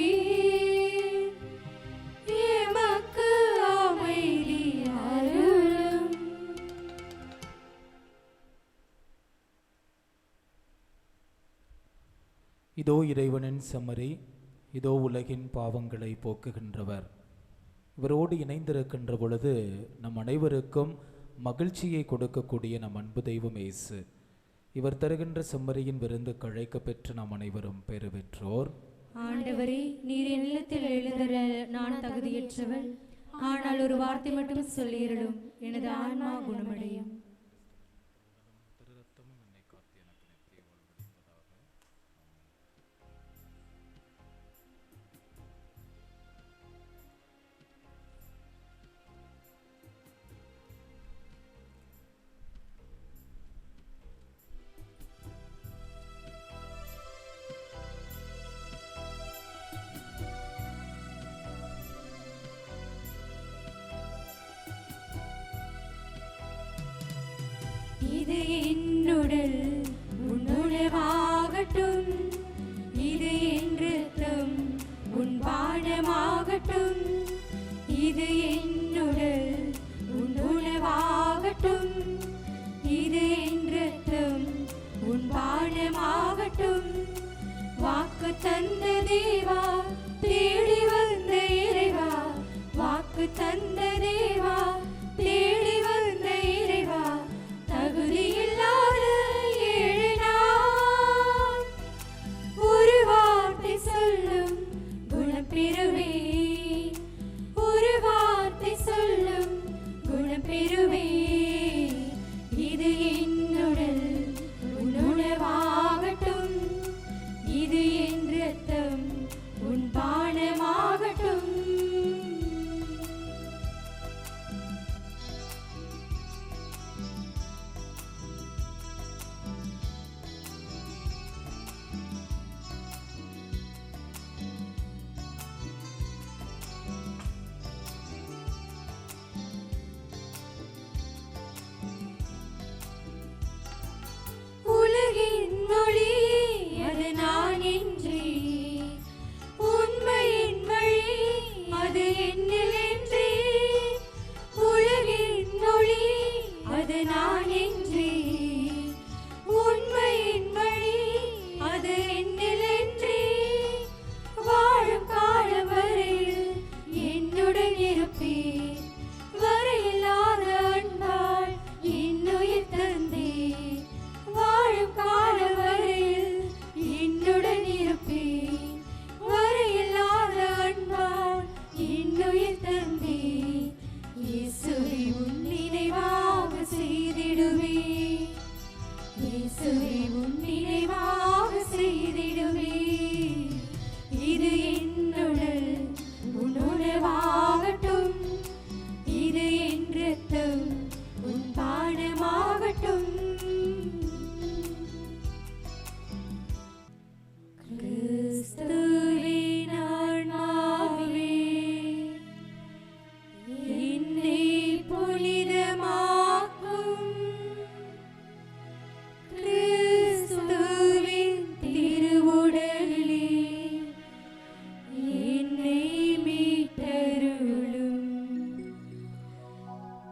எமக்கு அமைதி அருளும். இதோ இறைவனின் செம்மறி, இதோ உலகின் பாவங்களை போக்குகின்றவர். இவரோடு இணைந்திருக்கின்ற பொழுது நம் அனைவருக்கும் மகிழ்ச்சியை கொடுக்கக்கூடிய நம் அன்பு தெய்வம் இயேசு. இவர் தருகின்ற செம்மறியின் விருந்து கழைக்க பெற்று நாம் அனைவரும் பெறு பெற்றோர். ஆண்டவரே, நீர் என் இல்லத்தில் எழுதர நான் தகுதியற்றவள், ஆனால் ஒரு வார்த்தை மட்டும் சொல்லியருளும், எனது ஆன்மா குணமடையும். இது என்னுடல் உன் உணவாகட்டும், இது என் இரத்தம் உன் பானமாகட்டும். இது என்னுடல் உன் உணவாகட்டும், இது என் இரத்தம் உன் பானமாகட்டும். வாக்கு தந்த தேவா, தேடி வந்த இறைவா, வாக்கு தந்த தேவா, தேடி வந்த இறைவா, தகுதியில்லாத ஏழை நான் ஒரு வார்த்தை சொல்லும் குணம் பெறுவேன், ஒரு வார்த்தை சொல்லும் குணம் பெறுவேன். இது என்னுடல் உன் உணவாகட்டும், இது என் இரத்தம் இன்றி உண்மையின் வழி அது என்னில் இன்றி உலகின் ஒளி அது நான் இன்றி உண்மையின் வழி அது என்னில் இன்றி வாழும் காலம் வரையில் என்னுடன் இருப்பேன் வரையில்லாத அன்பால் இன்னுயிர் தந்தேன் வாழும் காலம் வரையில் என்னுடன் இருப்பேன் வரையில்லாத அன்பால் இன்னுயிர் தந்தேன் இயேசுவை உன் நினைவாக செய்திடுவேன் இயேசுவை உன் நினைவாக செய்திடுவேன் இது என்னுடல் உன் உணவாகட்டும் இது என் இரத்தம் உன் பானமாகட்டும் கிறிஸ்துவின் ஆன்மாவே என்னை புனிதமாக்கும் கிறிஸ்துவின் திருவுடலே என்னை மீட்டருளும்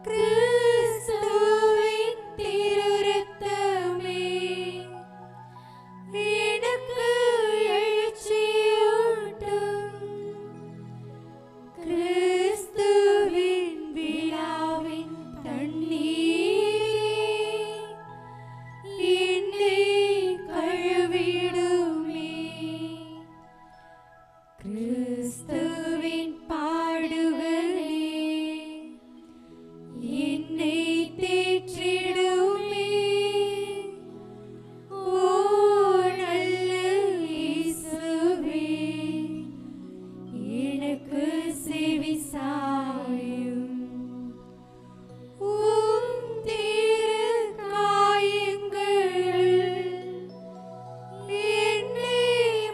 கிறிஸ்துவின் திரு இரத்தமே எனக்கு எழுச்சியூட்டும் கிறிஸ்துவின் விழாவின் தண்ணீரே என்னை கழுவிடுமே கிறிஸ்துவின் பாடுகளே என்னை தேற்றிடுமே ஓ நல்ல இயேசுவே எனக்கு செவி சாயும் உம் திரு காயங்களில் என்னை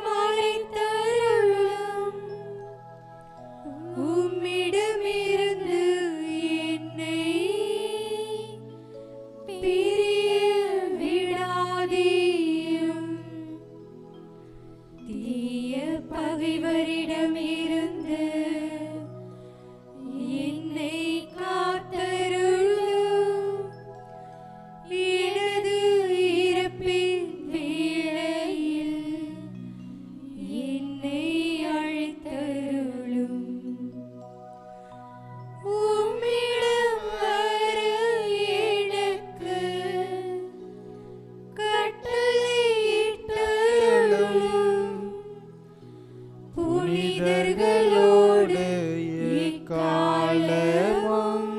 மறைத்தருளும் உம்மிடமிருந்து என்னை பிரிய விடாதேயும் தீய பகைவரிடமிருந்து என்னை காத்தருளும் எனது இறப்பின் வேளையில் என்னை அழைத்தருளும் உம்மிடம் வர எனக்கு கட்டளையிட்டருளும் புனிதர்களோடு எக்காலமும்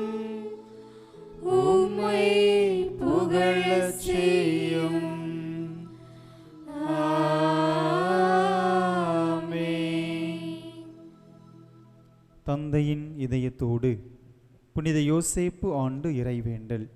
உம்மை புகழச் செய்யும் ஆமென். தந்தையின் இதயத்தோடு புனித யோசேப்பு ஆண்டு இறைவேண்டல்.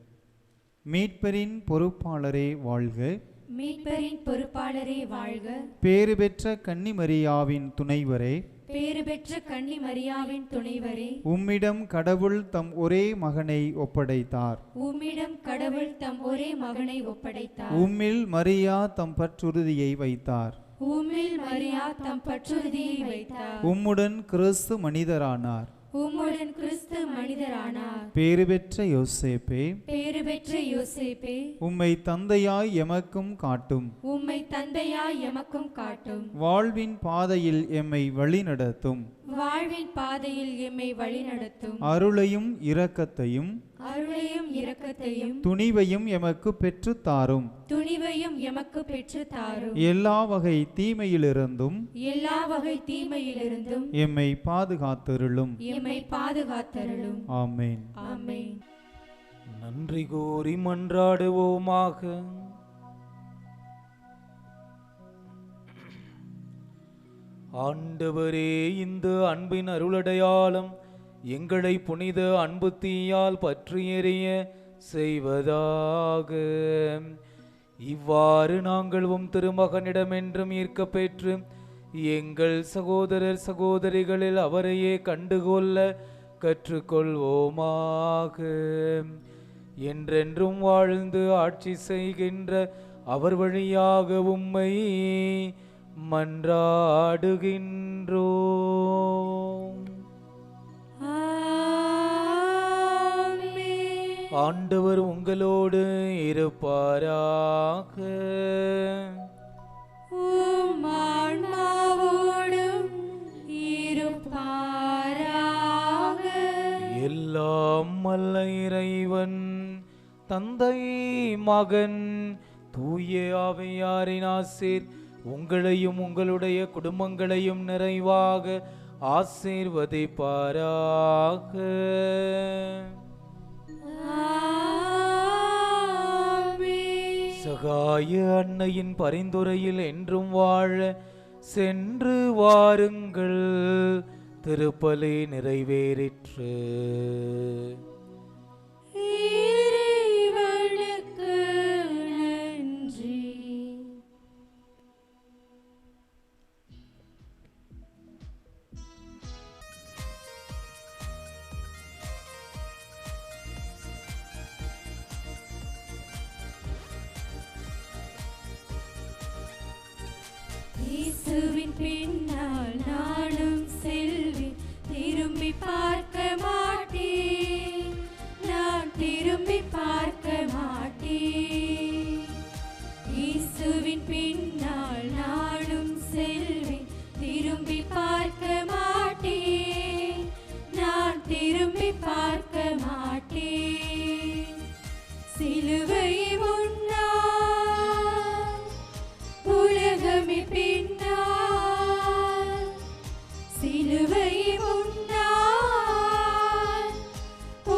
மீட்பரின் பொறுப்பாளரே வாழ்க. மீட்பரின் பொறுப்பாளரே வாழ்க. பேறு பெற்ற கன்னிமரியாவின் துணைவரே, பேறு பெற்ற கன்னி மரியாவின் துணைவரே, உம்மிடம் கடவுள் தம் ஒரே மகனை ஒப்படைத்தார். உம்மிடம் கடவுள் தம் ஒரே மகனை ஒப்படைத்தார். உம்மில் மரியா தம் பற்றுறுதியை வைத்தார். உம்மில் மரியா தம் பற்றுறுதியை வைத்தார். உம்முடன் கிறிஸ்து மனிதரானார். உம்முடன் கிறிஸ்து மனிதரானார். பேறு பெற்ற யோசேப்பே, பேறு பெற்ற யோசேப்பே, உம்மை தந்தையாய் எமக்கும் காட்டும். உம்மை தந்தையாய் எமக்கும் காட்டும். வாழ்வின் பாதையில் எம்மை வழிநடத்தும். வாழ்வின் பாதையில் எம்மை வழிநடத்தும். அருளையும் இரக்கத்தையும் அருளையும் இரக்கத்தையும் துணிவையும் எமக்கு பெற்றுத் தாரும். துணிவையும் எமக்கு பெற்று தாரும். எல்லா வகை தீமையிலிருந்தும் எல்லா வகை தீமையிலிருந்தும் எம்மை பாதுகாத்தருளும். எம்மை பாதுகாத்தருளும். ஆமென். ஆமென். நன்றி கூறி மன்றாடுவோமாக. ஆண்டவரே, இந்த அன்பின் அருளடையாளம் எங்களை புனித அன்பு தீயால் பற்றி எறிய செய்வதாக. இவ்வாறு நாங்கள் உம் திருமகனிடமென்றும் ஈர்க்க பெற்று எங்கள் சகோதரர் சகோதரிகளில் அவரையே கண்டுகொள்ள கற்றுக்கொள்வோமாக. என்றென்றும் வாழ்ந்து ஆட்சி செய்கின்ற அவர் வழியாக உம்மை மன்றாடுகின்றோம். ஆண்டவர் உங்களோடு இருப்பாராக. உம் ஆன்மாவோடும் இருப்பாராக. எல்லாம் வல்ல இறைவன் தந்தை மகன் தூய ஆவியாரின் ஆசீர் உங்களையும் உங்களுடைய குடும்பங்களையும் நிறைவாக ஆசீர்வதிப்பாராக. சகாய அன்னையின் பரிந்துரையில் என்றும் வாழ சென்று வாருங்கள். திருப்பலி நிறைவேறிற்று. இறைவனுக்கு நன்றி. இயேசுவின் பின்னால் நானும் செல்வேன், திரும்பி பார்க்க மாட்டேன், நான் திரும்பி பார்க்க மாட்டேன். இயேசுவின் பின்னால் நானும் செல்வேன், திரும்பி பார்க்க மாட்டேன், நான் திரும்பி பார்க்க மாட்டேன். சிலுவை முன்னால் உலகமே பின்னால், சிலுவை முன்னால்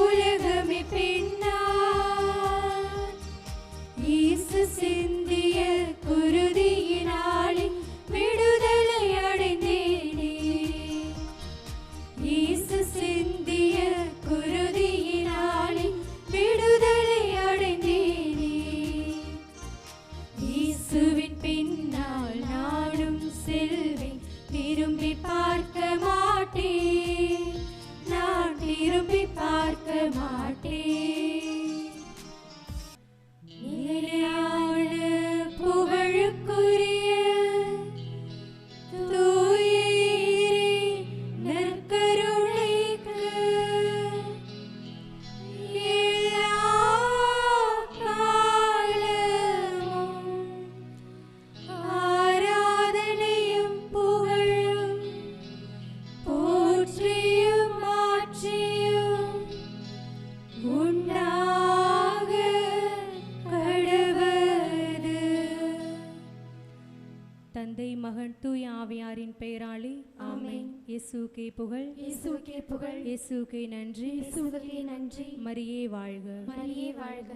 உலகமே பின்னால். இயேசு சிந்திய குருதியினாலே விடுதலை அடைந்தேனே, இயேசு சிந்திய குருதியினாலே விடுதலை அடைந்தேனே. இயேசுவின் பின்னால் நானும் செல்வேன், திரும்பி பார்க்க மாட்டேன், நான் திரும்பி பார்க்க மாட்டேன். நிலையான புகழுக்குரிய தூய இறை நற்கருணைக்கு எல்லா காலமும் ஆராதனையும் புகழும் போற்றியும் மாற்றியும் உண்டாக கடவது. தந்தை மகன் தூய ஆவியாரின் பெயராலே ஆமென். இயேசுவுக்கே புகழ், இயேசுவுக்கே புகழ், இயேசுவுக்கே நன்றி. இயேசுவுக்கே நன்றி. மரியே வாழ்க. மரியே வாழ்க.